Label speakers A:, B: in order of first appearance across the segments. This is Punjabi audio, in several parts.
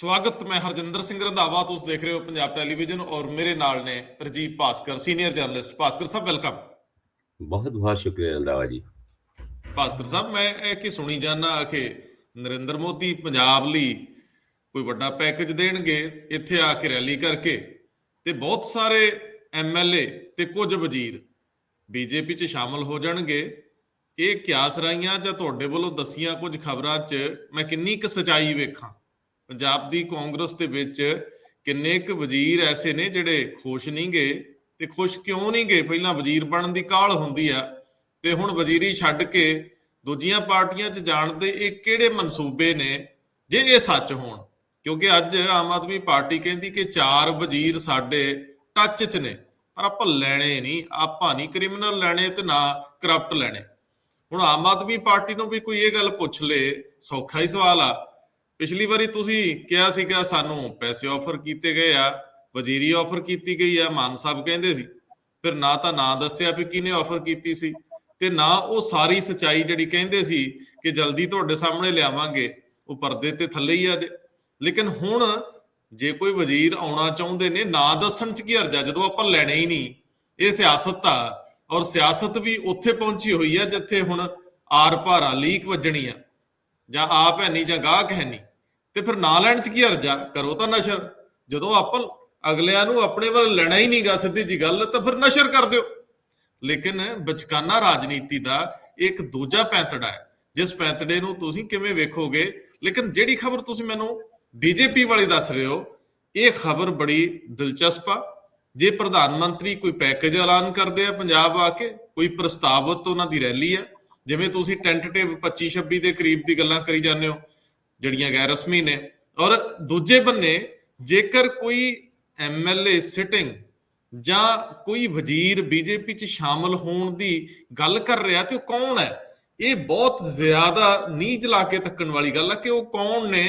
A: ਸਵਾਗਤ। ਮੈਂ ਹਰਜਿੰਦਰ ਸਿੰਘ ਰੰਧਾਵਾ, ਤੁਸੀਂ ਦੇਖ ਰਹੇ ਹੋ ਪੰਜਾਬ ਟੈਲੀਵਿਜ਼ਨ ਔਰ ਮੇਰੇ ਨਾਲ ਨੇ ਰਜੀਵ ਭਾਸਕਰ, ਸੀਨੀਅਰ ਜਰਨਲਿਸਟ। ਭਾਸਕਰ ਸਾਹਿਬ ਵੈਲਕਮ।
B: बहुत बहुत शुक्रिया रंधावा जी।
A: ਭਾਸਕਰ ਸਾਹਿਬ, ਮੈਂ ਇਹ ਕਿ ਸੁਣੀ ਜਾਂਦਾ ਕਿ ਨਰਿੰਦਰ ਮੋਦੀ ਪੰਜਾਬ ਲਈ ਕੋਈ ਵੱਡਾ ਪੈਕੇਜ ਦੇਣਗੇ, ਇੱਥੇ ਆ ਕੇ ਰੈਲੀ ਕਰਕੇ, ਤੇ ਬਹੁਤ ਸਾਰੇ ਐਮਐਲਏ ਤੇ ਕੁਝ ਵਜ਼ੀਰ ਬੀਜੇਪੀ 'ਚ ਸ਼ਾਮਲ ਹੋ ਜਾਣਗੇ। ਇਹ ਕਿਆਸ ਰਾਈਆਂ ਜਾਂ ਤੁਹਾਡੇ ਵੱਲੋਂ ਦੱਸੀਆਂ ਕੁਝ ਖਬਰਾਂ 'ਚ ਮੈਂ ਕਿੰਨੀ ਕੁ ਸਚਾਈ ਵੇਖਾਂ? ਪੰਜਾਬ ਦੀ ਕਾਂਗਰਸ ਦੇ ਵਿੱਚ ਕਿੰਨੇ ਕੁ ਵਜ਼ੀਰ ਐਸੇ ਨੇ ਜਿਹੜੇ ਖੁਸ਼ ਨਹੀਂ ਗਏ, ਤੇ ਖੁਸ਼ ਕਿਉਂ ਨਹੀਂ ਗਏ? ਪਹਿਲਾਂ ਵਜ਼ੀਰ ਬਣਨ ਦੀ ਕਾਹਲ ਹੁੰਦੀ ਆ, ਤੇ ਹੁਣ ਵਜ਼ੀਰੀ ਛੱਡ ਕੇ ਦੂਜੀਆਂ ਪਾਰਟੀਆਂ 'ਚ ਜਾਣ ਦੇ ਇਹ ਕਿਹੜੇ ਮਨਸੂਬੇ ਨੇ, ਜੇ ਇਹ ਸੱਚ ਹੋਣ? ਕਿਉਂਕਿ ਅੱਜ ਆਮ ਆਦਮੀ ਪਾਰਟੀ ਕਹਿੰਦੀ ਕਿ 4 ਵਜ਼ੀਰ ਸਾਡੇ ਟੱਚ 'ਚ ਨੇ, ਪਰ ਆਪਾਂ ਲੈਣੇ ਨਹੀਂ, ਆਪਾਂ ਨਹੀਂ ਕ੍ਰਿਮੀਨਲ ਲੈਣੇ ਤੇ ਨਾ ਕਰਪਟ ਲੈਣੇ। ਹੁਣ ਆਮ ਆਦਮੀ ਪਾਰਟੀ ਨੂੰ ਵੀ ਕੋਈ ਇਹ ਗੱਲ ਪੁੱਛ ਲੇ, ਸੌਖਾ ਹੀ ਸਵਾਲ ਆ। ਪਿਛਲੀ ਵਾਰੀ ਤੁਸੀਂ ਕਿਹਾ ਸੀਗਾ ਸਾਨੂੰ ਪੈਸੇ ਆਫਰ ਕੀਤੇ ਗਏ ਆ, ਵਜ਼ੀਰੀ ਆਫਰ ਕੀਤੀ ਗਈ ਆ, ਮਾਨ ਸਾਹਿਬ ਕਹਿੰਦੇ ਸੀ। ਫਿਰ ਨਾ ਤਾਂ ਨਾਂ ਦੱਸਿਆ ਵੀ ਕਿਹਨੇ ਆਫਰ ਕੀਤੀ ਸੀ, ਤੇ ਨਾ ਉਹ ਸਾਰੀ ਸਚਾਈ ਜਿਹੜੀ ਕਹਿੰਦੇ ਸੀ ਕਿ ਜਲਦੀ ਤੁਹਾਡੇ ਸਾਹਮਣੇ ਲਿਆਵਾਂਗੇ, ਉਹ ਪਰਦੇ ਤੇ ਥੱਲੇ ਹੀ ਆ ਜੇ। ਲੇਕਿਨ ਹੁਣ ਜੇ ਕੋਈ ਵਜ਼ੀਰ ਆਉਣਾ ਚਾਹੁੰਦੇ ਨੇ, ਨਾਂ ਦੱਸਣ 'ਚ ਕੀ ਹਰਜਾ ਜਦੋਂ ਆਪਾਂ ਲੈਣੇ ਹੀ ਨਹੀਂ? ਇਹ ਸਿਆਸਤ ਆ, ਔਰ ਸਿਆਸਤ ਵੀ ਉੱਥੇ ਪਹੁੰਚੀ ਹੋਈ ਆ ਜਿੱਥੇ ਹੁਣ ਆਰ ਭਾਰਾ ਲੀਕ ਵੱਜਣੀ ਆ, ਜਾਂ ਆਪ ਹੈ ਨਹੀਂ ਜਾਂ ਗਾਹਕ ਹੈ ਨਹੀਂ। ਤੇ ਫਿਰ ਨਾਂ ਲੈਣ 'ਚ ਕੀ ਹਰਜਾ? ਕਰੋ ਤਾਂ ਨਸ਼ਰ। ਜਦੋਂ ਆਪਾਂ ਅਗਲਿਆਂ ਨੂੰ ਆਪਣੇ ਵੱਲ ਲੈਣਾ ਹੀ ਨਹੀਂਗਾ, ਸਿੱਧੀ ਜੀ ਗੱਲ, ਤਾਂ ਫਿਰ ਨਸ਼ਰ ਕਰ ਦਿਓ। ਲੇਕਿਨ ਬਚਕਾਨਾ ਰਾਜਨੀਤੀ ਦਾ ਇੱਕ ਦੂਜਾ ਪੈਂਤੜਾ ਹੈ, ਜਿਸ ਪੈਂਤੜੇ ਨੂੰ ਤੁਸੀਂ ਕਿਵੇਂ ਵੇਖੋਗੇ? ਲੇਕਿਨ ਜਿਹੜੀ ਖਬਰ ਤੁਸੀਂ ਮੈਨੂੰ ਬੀਜੇਪੀ ਵਾਲੀ ਦੱਸ ਰਹੇ ਹੋ, ਇਹ ਖਬਰ ਬੜੀ ਦਿਲਚਸਪ ਆ। ਜੇ ਪ੍ਰਧਾਨ ਮੰਤਰੀ ਕੋਈ ਪੈਕੇਜ ਐਲਾਨ ਕਰਦੇ ਆ ਪੰਜਾਬ ਆ ਕੇ, ਕੋਈ ਪ੍ਰਸਤਾਵਤ ਉਹਨਾਂ ਦੀ ਰੈਲੀ ਆ, ਜਿਵੇਂ ਤੁਸੀਂ ਟੈਂਟੇਟਿਵ 25-26 ਦੇ ਕਰੀਬ ਦੀ ਗੱਲਾਂ ਕਰੀ ਜਾਂਦੇ ਹੋ ਜਿਹੜੀਆਂ ਗੈਰ ਰਸਮੀ ਨੇ, ਔਰ ਦੂਜੇ ਬੰਨੇ ਜੇਕਰ ਕੋਈ ਐਮਐਲਏ ਸਿਟਿੰਗ ਜਾਂ ਕੋਈ ਵਜ਼ੀਰ ਬੀਜੇਪੀ 'ਚ ਸ਼ਾਮਲ ਹੋਣ ਦੀ ਗੱਲ ਕਰ ਰਿਹਾ, ਤੇ ਉਹ ਕੌਣ ਹੈ? ਇਹ ਬਹੁਤ ਜ਼ਿਆਦਾ ਨੀਝ ਲਾ ਕੇ ਤੱਕਣ ਵਾਲੀ ਗੱਲ ਆ ਕਿ ਉਹ ਕੌਣ ਨੇ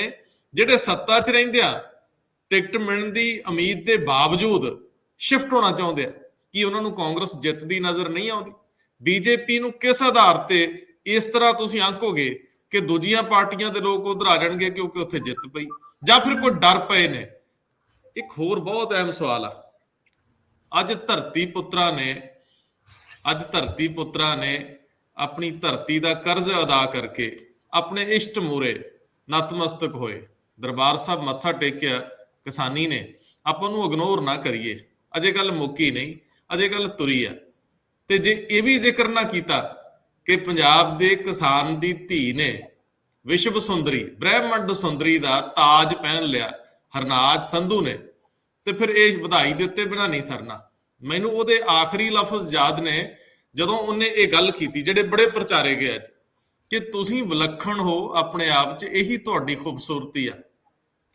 A: ਜਿਹੜੇ ਸੱਤਾ 'ਚ ਰਹਿੰਦਿਆਂ ਟਿਕਟ ਮਿਲਣ ਦੀ ਉਮੀਦ ਦੇ ਬਾਵਜੂਦ ਸ਼ਿਫਟ ਹੋਣਾ ਚਾਹੁੰਦੇ ਆ। ਕੀ ਉਹਨਾਂ ਨੂੰ ਕਾਂਗਰਸ ਜਿੱਤਦੀ ਨਜ਼ਰ ਨਹੀਂ ਆਉਂਦੀ? ਬੀਜੇਪੀ ਨੂੰ ਕਿਸ ਆਧਾਰ ਤੇ ਇਸ ਤਰ੍ਹਾਂ ਤੁਸੀਂ ਆਂਕੋਗੇ ਕਿ ਦੂਜੀਆਂ ਪਾਰਟੀਆਂ ਦੇ ਲੋਕ ਉਧਰ ਆ ਜਾਣਗੇ ਕਿਉਂਕਿ ਉੱਥੇ ਜਿੱਤ ਪਈ, ਜਾਂ ਫਿਰ ਕੋਈ ਡਰ ਪਏ ਨੇ? ਇੱਕ ਹੋਰ ਬਹੁਤ ਅਹਿਮ ਸਵਾਲ ਆ। ਅੱਜ ਧਰਤੀ ਪੁੱਤਰਾਂ ਨੇ ਆਪਣੀ ਧਰਤੀ ਦਾ ਕਰਜ਼ ਅਦਾ ਕਰਕੇ ਆਪਣੇ ਇਸ਼ਟ ਮੂਰੇ ਨਤਮਸਤਕ ਹੋਏ, ਦਰਬਾਰ ਸਾਹਿਬ ਮੱਥਾ ਟੇਕਿਆ ਕਿਸਾਨੀ ਨੇ। ਆਪਾਂ ਨੂੰ ਇਗਨੋਰ ਨਾ ਕਰੀਏ, ਅਜੇ ਗੱਲ ਮੁੱਕੀ ਨਹੀਂ, ਅਜੇ ਗੱਲ ਤੁਰੀ ਆ। ਤੇ ਜੇ ਇਹ ਵੀ ਜ਼ਿਕਰ ਨਾ ਕੀਤਾ ਕਿ ਪੰਜਾਬ ਦੇ ਕਿਸਾਨ ਦੀ ਧੀ ਨੇ ਵਿਸ਼ਵ ਸੁੰਦਰੀ, ਬ੍ਰਹਿਮੰਡ ਸੁੰਦਰੀ ਦਾ ਤਾਜ ਪਹਿਨ ਲਿਆ, ਹਰਨਾਜ ਸੰਧੂ ਨੇ, ਤੇ ਫਿਰ ਇਹ ਵਧਾਈ ਦੇ ਉੱਤੇ ਬਿਨਾਂ ਨਹੀਂ ਸਰਨਾ। ਮੈਨੂੰ ਉਹਦੇ ਆਖਰੀ ਲਫ਼ਜ਼ ਯਾਦ ਨੇ ਜਦੋਂ ਉਹਨੇ ਇਹ ਗੱਲ ਕੀਤੀ, ਜਿਹੜੇ ਬੜੇ ਪ੍ਰਚਾਰੇ ਗਏ ਅੱਜ, ਕਿ ਤੁਸੀਂ ਵਿਲੱਖਣ ਹੋ ਆਪਣੇ ਆਪ 'ਚ, ਇਹੀ ਤੁਹਾਡੀ ਖੂਬਸੂਰਤੀ ਆ।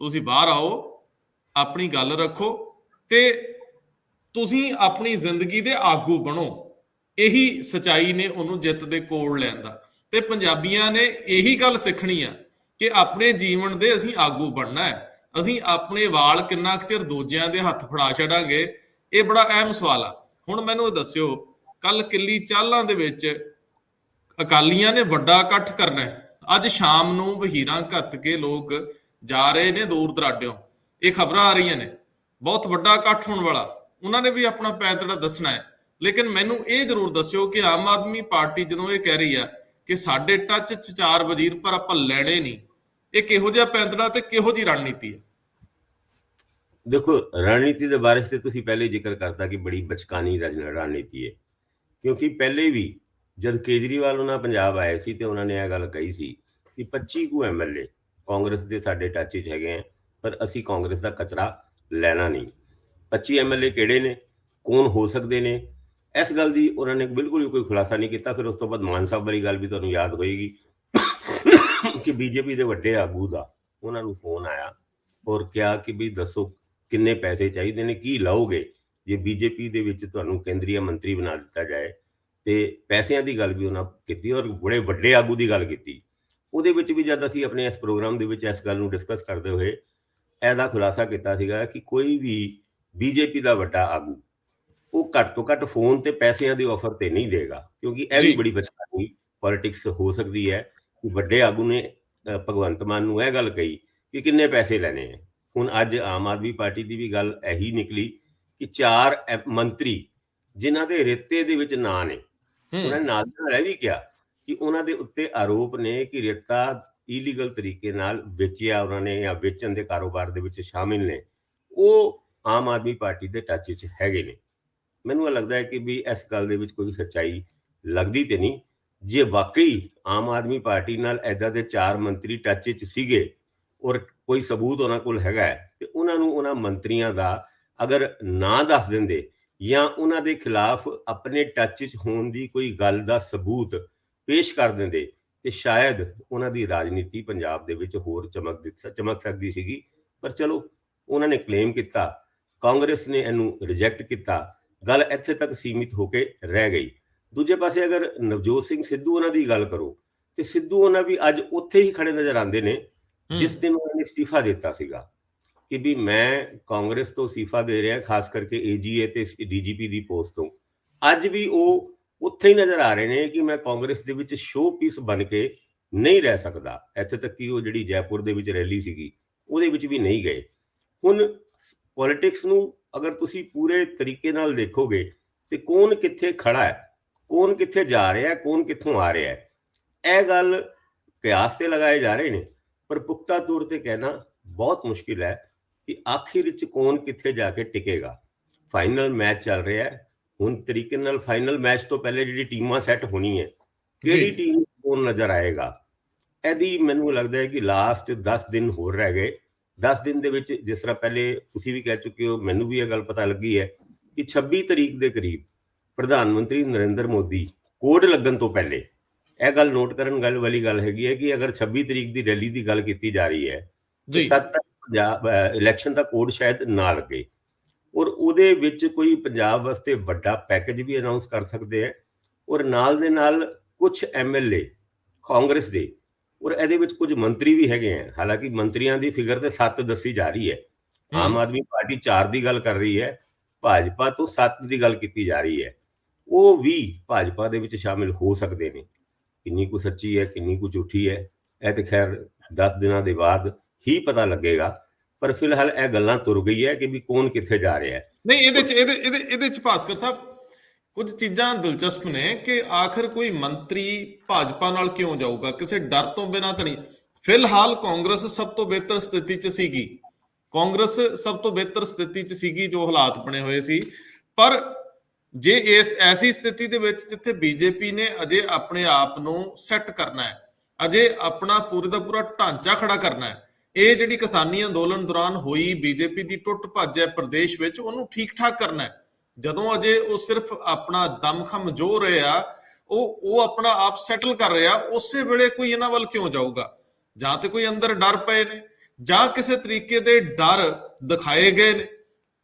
A: ਤੁਸੀਂ ਬਾਹਰ ਆਓ, ਆਪਣੀ ਗੱਲ ਰੱਖੋ, ਤੇ ਤੁਸੀਂ ਆਪਣੀ ਜ਼ਿੰਦਗੀ ਦੇ ਆਗੂ ਬਣੋ। ਇਹੀ ਸਚਾਈ ਨੇ ਉਹਨੂੰ ਜਿੱਤ ਦੇ ਕੋਲ ਲਿਆਂਦਾ। ਤੇ ਪੰਜਾਬੀਆਂ ਨੇ ਇਹੀ ਗੱਲ ਸਿੱਖਣੀ ਆ ਕਿ ਆਪਣੇ ਜੀਵਨ ਦੇ ਅਸੀਂ ਆਗੂ ਬਣਨਾ ਹੈ। ਅਸੀਂ ਆਪਣੇ ਵਾਲ ਕਿੰਨਾ ਕੁ ਚਿਰ ਦੂਜਿਆਂ ਦੇ ਹੱਥ ਫੜਾ ਛੱਡਾਂਗੇ? ਇਹ ਬੜਾ ਅਹਿਮ ਸਵਾਲ ਆ। ਹੁਣ ਮੈਨੂੰ ਦੱਸਿਓ, ਕੱਲ ਕਿੱਲੀ ਚਾਲਾਂ ਦੇ ਵਿੱਚ ਅਕਾਲੀਆਂ ਨੇ ਵੱਡਾ ਇਕੱਠ ਕਰਨਾ ਹੈ। ਅੱਜ ਸ਼ਾਮ ਨੂੰ ਵਹੀਰਾਂ ਘੱਤ ਕੇ ਲੋਕ ਜਾ ਰਹੇ ਨੇ ਦੂਰ ਦਰਾਡਿਓਂ, ਇਹ ਖਬਰਾਂ ਆ ਰਹੀਆਂ ਨੇ, ਬਹੁਤ ਵੱਡਾ ਇਕੱਠ ਹੋਣ ਵਾਲਾ। ਉਹਨਾਂ ਨੇ ਵੀ ਆਪਣਾ ਪੈਂਤੜਾ ਦੱਸਣਾ ਹੈ। ਲੇਕਿਨ ਮੈਨੂੰ ਇਹ ਜ਼ਰੂਰ ਦੱਸਿਓ ਕਿ ਆਮ ਆਦਮੀ ਪਾਰਟੀ ਜਦੋਂ ਇਹ ਕਹਿ ਰਹੀ ਆ ਕਿ ਸਾਡੇ ਟੱਚ 'ਚ 4 ਵਜ਼ੀਰ ਪਰ ਆਪਾਂ ਲੈਣੇ ਨਹੀਂ, ਇਹ ਕਿਹੋ ਜਿਹਾ ਪੈਂਤੜਾ ਤੇ ਕਿਹੋ ਜਿਹੀ ਰਣਨੀਤੀ ਹੈ?
B: देखो, रणनीति के बारे से तुसी पहले जिक्र करता कि बड़ी बचकानी रणनीति है, क्योंकि पहले भी जब केजरीवाल उन्होंने पंजाब आए सी तो उन्होंने यह गल कही सी कि 25 को MLA कांग्रेस के साडे टच च हैगे हैं, पर असी कांग्रेस का कचरा लेना नहीं। 25 MLA किहड़े ने, कौन हो सकते ने, इस गल की उन्होंने बिल्कुल भी कोई खुलासा नहीं किया। फिर उस तो बाद मान साहब वाली गल भी तुहानूं याद होएगी कि बीजेपी के वड्डे आगू का उन्होंने फोन आया और क्या कि भी दसो किन्ने पैसे चाहिए ने, की लाओगे जे बीजेपी दे विच तुहानूं केंद्रीय मंत्री बना दिता जाए। तो पैसों की गल भी उन्होंने की और बड़े वड्डे आगू की गल की। ਉਹਦੇ ਵਿੱਚ ਵੀ ਜਦ ਅਸੀਂ ਆਪਣੇ ਇਸ ਪ੍ਰੋਗਰਾਮ ਦੇ ਵਿੱਚ ਇਸ ਗੱਲ ਨੂੰ ਡਿਸਕਸ ਕਰਦੇ ਹੋਏ ਇਹਦਾ ਖੁਲਾਸਾ ਕੀਤਾ ਸੀਗਾ ਕਿ ਕੋਈ ਵੀ ਬੀਜੇਪੀ ਦਾ ਵੱਡਾ ਆਗੂ ਉਹ ਘੱਟ ਤੋਂ ਘੱਟ ਫੋਨ ਤੇ ਪੈਸਿਆਂ ਦੀ ਆਫਰ ਤੇ ਨਹੀਂ ਦੇਗਾ, ਕਿਉਂਕਿ ਇਹ ਵੀ ਬੜੀ ਬਚਕਾਨੀ ਪੋਲਿਟਿਕਸ ਹੋ ਸਕਦੀ ਹੈ ਕਿ ਵੱਡੇ ਆਗੂ ਨੇ ਭਗਵੰਤ ਮਾਨ ਨੂੰ ਇਹ ਗੱਲ ਕਹੀ ਕਿ ਕਿੰਨੇ ਪੈਸੇ ਲੈਣੇ ਆ। ਹੁਣ ਅੱਜ ਆਮ ਆਦਮੀ ਪਾਰਟੀ ਦੀ ਵੀ ਗੱਲ ਇਹੀ ਨਿਕਲੀ ਕਿ 4 ਮੰਤਰੀ ਜਿਨ੍ਹਾਂ ਦੇ ਰੇਤੇ ਦੇ ਵਿੱਚ ਨਾਂ ਨੇ, ਉਹਨਾਂ ਨੇ ਨਾਲ ਦੀ ਨਾਲ ਇਹ ਵੀ ਕਿਹਾ ਕਿ ਉਹਨਾਂ ਦੇ ਉੱਤੇ ਆਰੋਪ ਨੇ ਕਿ ਰੇਤਾ ਇਲੀਗਲ ਤਰੀਕੇ ਨਾਲ ਵੇਚਿਆ ਉਹਨਾਂ ਨੇ ਜਾਂ ਵੇਚਣ ਦੇ ਕਾਰੋਬਾਰ ਦੇ ਵਿੱਚ ਸ਼ਾਮਿਲ ਨੇ, ਉਹ ਆਮ ਆਦਮੀ ਪਾਰਟੀ ਦੇ ਟੱਚ 'ਚ ਹੈਗੇ ਨੇ। ਮੈਨੂੰ ਇਹ ਲੱਗਦਾ ਹੈ ਕਿ ਵੀ ਇਸ ਗੱਲ ਦੇ ਵਿੱਚ ਕੋਈ ਸੱਚਾਈ ਲੱਗਦੀ ਤੇ ਨਹੀਂ। ਜੇ ਵਾਕਈ ਆਮ ਆਦਮੀ ਪਾਰਟੀ ਨਾਲ ਇੱਦਾਂ ਦੇ 4 ਮੰਤਰੀ ਟੱਚ 'ਚ ਸੀਗੇ ਔਰ ਕੋਈ ਸਬੂਤ ਉਹਨਾਂ ਕੋਲ ਹੈਗਾ ਤੇ ਉਹਨਾਂ ਨੂੰ ਉਹਨਾਂ ਮੰਤਰੀਆਂ ਦਾ ਅਗਰ ਨਾਂ ਦੱਸ ਦਿੰਦੇ ਜਾਂ ਉਹਨਾਂ ਦੇ ਖਿਲਾਫ ਆਪਣੇ ਟੱਚ 'ਚ ਹੋਣ ਦੀ ਕੋਈ ਗੱਲ ਦਾ ਸਬੂਤ ਪੇਸ਼ ਕਰ ਦਿੰਦੇ ਤੇ ਸ਼ਾਇਦ ਉਹਨਾਂ ਦੀ ਰਾਜਨੀਤੀ ਪੰਜਾਬ ਦੇ ਵਿੱਚ ਹੋਰ ਚਮਕ ਸਕਦੀ ਸੀਗੀ। ਪਰ ਚਲੋ, ਉਹਨਾਂ ਨੇ ਕਲੇਮ ਕੀਤਾ, ਕਾਂਗਰਸ ਨੇ ਇਹਨੂੰ ਰਿਜੈਕਟ ਕੀਤਾ, ਗੱਲ ਇੱਥੇ ਤੱਕ ਸੀਮਿਤ ਹੋ ਕੇ ਰਹਿ ਗਈ। ਦੂਜੇ ਪਾਸੇ ਅਗਰ ਨਵਜੋਤ ਸਿੰਘ ਸਿੱਧੂ ਉਹਨਾਂ ਦੀ ਗੱਲ ਕਰੋ ਤੇ ਸਿੱਧੂ ਉਹਨਾਂ ਵੀ ਅੱਜ ਉੱਥੇ ਹੀ ਖੜੇ ਨਜ਼ਰ ਆਉਂਦੇ ਨੇ ਜਿਸ ਦਿਨ ਉਹਨਾਂ ਨੇ ਅਸਤੀਫਾ ਦਿੱਤਾ ਸੀਗਾ ਕਿ ਵੀ ਮੈਂ ਕਾਂਗਰਸ ਤੋਂ ਅਸਤੀਫਾ ਦੇ ਰਿਹਾ, ਖਾਸ ਕਰਕੇ ਏਜੀਏ ਤੇ ਡੀਜੀਪੀ ਦੀ ਪੋਸਟ ਤੋਂ। ਅੱਜ ਵੀ ਉਹ ਉੱਥੇ ਹੀ ਨਜ਼ਰ ਆ ਰਹੇ ਨੇ ਕਿ ਮੈਂ ਕਾਂਗਰਸ ਦੇ ਵਿੱਚ ਸ਼ੋਅ ਪੀਸ ਬਣ ਕੇ ਨਹੀਂ ਰਹਿ ਸਕਦਾ। ਇੱਥੇ ਤੱਕ ਕਿ ਉਹ ਜਿਹੜੀ ਜੈਪੁਰ ਦੇ ਵਿੱਚ ਰੈਲੀ ਸੀਗੀ ਉਹਦੇ ਵਿੱਚ ਵੀ ਨਹੀਂ ਗਏ। ਹੁਣ ਪੋਲਿਟਿਕਸ ਨੂੰ ਅਗਰ ਤੁਸੀਂ ਪੂਰੇ ਤਰੀਕੇ ਨਾਲ ਦੇਖੋਗੇ ਤੇ ਕੌਣ ਕਿੱਥੇ ਖੜਾ ਹੈ, ਕੌਣ ਕਿੱਥੇ ਜਾ ਰਿਹਾ ਹੈ, ਕੌਣ ਕਿੱਥੋਂ ਆ ਰਿਹਾ ਹੈ, ਇਹ ਗੱਲ ਕਿਆਸ ਤੇ ਲਗਾਏ ਜਾ ਰਹੇ ਨੇ। ਪਰ ਪੁਖਤਾ ਤੌਰ ਤੇ ਕਹਿਣਾ ਬਹੁਤ ਮੁਸ਼ਕਿਲ ਹੈ ਕਿ ਆਖਿਰ ਵਿੱਚ ਕੌਣ ਕਿੱਥੇ ਜਾ ਕੇ ਟਿਕੇਗਾ। ਫਾਈਨਲ ਮੈਚ ਚੱਲ ਰਿਹਾ ਹੈ ਹੁਣ ਤਰੀਕੇ ਨਾਲ। ਫਾਈਨਲ ਮੈਚ ਤੋਂ ਪਹਿਲੇ ਜਿਹੜੀ ਟੀਮਾਂ ਸੈੱਟ ਹੋਣੀ ਹੈ, ਕਿਹੜੀ ਟੀਮ ਕੌਣ ਨਜ਼ਰ ਆਏਗਾ, ਇਹਦੀ ਮੈਨੂੰ ਲੱਗਦਾ ਹੈ ਕਿ ਲਾਸਟ 10 ਦਿਨ ਹੋਰ ਰਹਿ ਗਏ। 10 ਦਿਨ ਦੇ ਵਿੱਚ, ਜਿਸ ਤਰ੍ਹਾਂ ਪਹਿਲੇ ਤੁਸੀਂ ਵੀ ਕਹਿ ਚੁੱਕੇ ਹੋ, ਮੈਨੂੰ ਵੀ ਇਹ ਗੱਲ ਪਤਾ ਲੱਗੀ ਹੈ ਕਿ 26 ਤਰੀਕ ਦੇ ਕਰੀਬ ਪ੍ਰਧਾਨ ਮੰਤਰੀ ਨਰਿੰਦਰ ਮੋਦੀ ਕੋਡ ਲੱਗਣ ਤੋਂ ਪਹਿਲੇ, ਇਹ ਗੱਲ ਨੋਟ ਕਰਨ ਵਾਲੀ ਗੱਲ ਹੈਗੀ ਹੈ ਕਿ ਅਗਰ 26 ਤਰੀਕ ਦੀ ਰੈਲੀ ਦੀ ਗੱਲ ਕੀਤੀ ਜਾ ਰਹੀ ਹੈ ਤਦ ਤੱਕ ਪੰਜਾਬ ਇਲੈਕਸ਼ਨ ਦਾ ਕੋਡ ਸ਼ਾਇਦ ਨਾ ਲੱਗੇ ਔਰ ਉਹਦੇ ਵਿੱਚ ਕੋਈ ਪੰਜਾਬ ਵਾਸਤੇ ਵੱਡਾ ਪੈਕੇਜ ਵੀ ਅਨਾਉਂਸ ਕਰ ਸਕਦੇ ਹੈ ਔਰ ਨਾਲ ਦੇ ਨਾਲ ਕੁਝ ਐਮਐਲਏ ਕਾਂਗਰਸ ਦੇ ਔਰ ਇਹਦੇ ਵਿੱਚ ਕੁਝ ਮੰਤਰੀ ਵੀ ਹੈਗੇ ਹੈ। ਹਾਲਾਂਕਿ ਮੰਤਰੀਆਂ ਦੀ ਫਿਗਰ ਤੇ 7 ਦੱਸੀ ਜਾ ਰਹੀ ਹੈ। ਆਮ ਆਦਮੀ ਪਾਰਟੀ 4 ਦੀ ਗੱਲ ਕਰ ਰਹੀ ਹੈ, ਭਾਜਪਾ ਤੋਂ 7 ਦੀ ਗੱਲ ਕੀਤੀ ਜਾ ਰਹੀ ਹੈ। ਉਹ ਵੀ ਭਾਜਪਾ ਦੇ ਵਿੱਚ ਸ਼ਾਮਿਲ ਹੋ ਸਕਦੇ ਨੇ। ਕਿੰਨੀ ਕੁ ਸੱਚੀ ਹੈ, ਕਿੰਨੀ ਕੁ ਝੂਠੀ ਹੈ, ਇਹ ਤੇ ਖੈਰ 10 ਦਿਨਾਂ ਦੇ ਬਾਅਦ ਹੀ ਪਤਾ ਲੱਗੇਗਾ। ਪਰ ਫਿਲਹਾਲ ਇਹ ਗੱਲਾਂ ਤੁਰ ਗਈ ਹੈ ਕਿ ਵੀ ਕੌਣ ਕਿੱਥੇ ਜਾ ਰਿਹਾ ਹੈ।
A: ਨਹੀਂ, ਇਹਦੇ ਚ ਭਾਸਕਰ ਸਾਹਿਬ ਕੁਝ ਚੀਜ਼ਾਂ ਦਿਲਚਸਪ ਨੇ ਕਿ ਆਖਿਰ ਕੋਈ ਮੰਤਰੀ ਭਾਜਪਾ ਨਾਲ ਕਿਉਂ ਜਾਊਗਾ, ਕਿਸੇ ਡਰ ਤੋਂ ਬਿਨਾਂ ਤਾਂ ਨਹੀਂ। ਫਿਲਹਾਲ ਕਾਂਗਰਸ ਸਭ ਤੋਂ ਬਿਹਤਰ ਸਥਿਤੀ 'ਚ ਸੀਗੀ, ਕਾਂਗਰਸ ਸਭ ਤੋਂ ਬਿਹਤਰ ਸਥਿਤੀ 'ਚ ਸੀਗੀ ਜੋ ਹਾਲਾਤ ਬਣੇ ਹੋਏ ਸੀ। ਪਰ ਜੇ ਇਸ ਐਸੀ ਸਥਿਤੀ ਦੇ ਵਿੱਚ ਜਿੱਥੇ ਬੀਜੇਪੀ ਨੇ ਅਜੇ ਆਪਣੇ ਆਪ ਨੂੰ ਸੈੱਟ ਕਰਨਾ ਹੈ, ਅਜੇ ਆਪਣਾ ਪੂਰੇ ਦਾ ਪੂਰਾ ਢਾਂਚਾ ਖੜਾ ਕਰਨਾ ਹੈ, ਇਹ ਜਿਹੜੀ ਕਿਸਾਨੀ ਅੰਦੋਲਨ ਦੌਰਾਨ ਹੋਈ ਬੀਜੇਪੀ ਦੀ ਟੁੱਟ ਭੱਜ ਹੈ ਪ੍ਰਦੇਸ਼ ਵਿੱਚ, ਉਹਨੂੰ ਠੀਕ ਠਾਕ ਕਰਨਾ ਹੈ। ਜਦੋਂ ਅਜੇ ਉਹ ਸਿਰਫ ਆਪਣਾ ਦਮਖਮ ਜੋ ਰਹੇ ਆ, ਉਹ ਆਪਣਾ ਆਪ ਸੈਟਲ ਕਰ ਰਿਹਾ, ਉਸੇ ਵੇਲੇ ਕੋਈ ਇਹਨਾਂ ਵੱਲ ਕਿਉਂ ਜਾਊਗਾ? ਜਾਂ ਤੇ ਕੋਈ ਅੰਦਰ ਡਰ ਪਏ ਨੇ ਜਾਂ ਕਿਸੇ ਤਰੀਕੇ ਦੇ ਡਰ ਦਿਖਾਏ ਗਏ ਨੇ।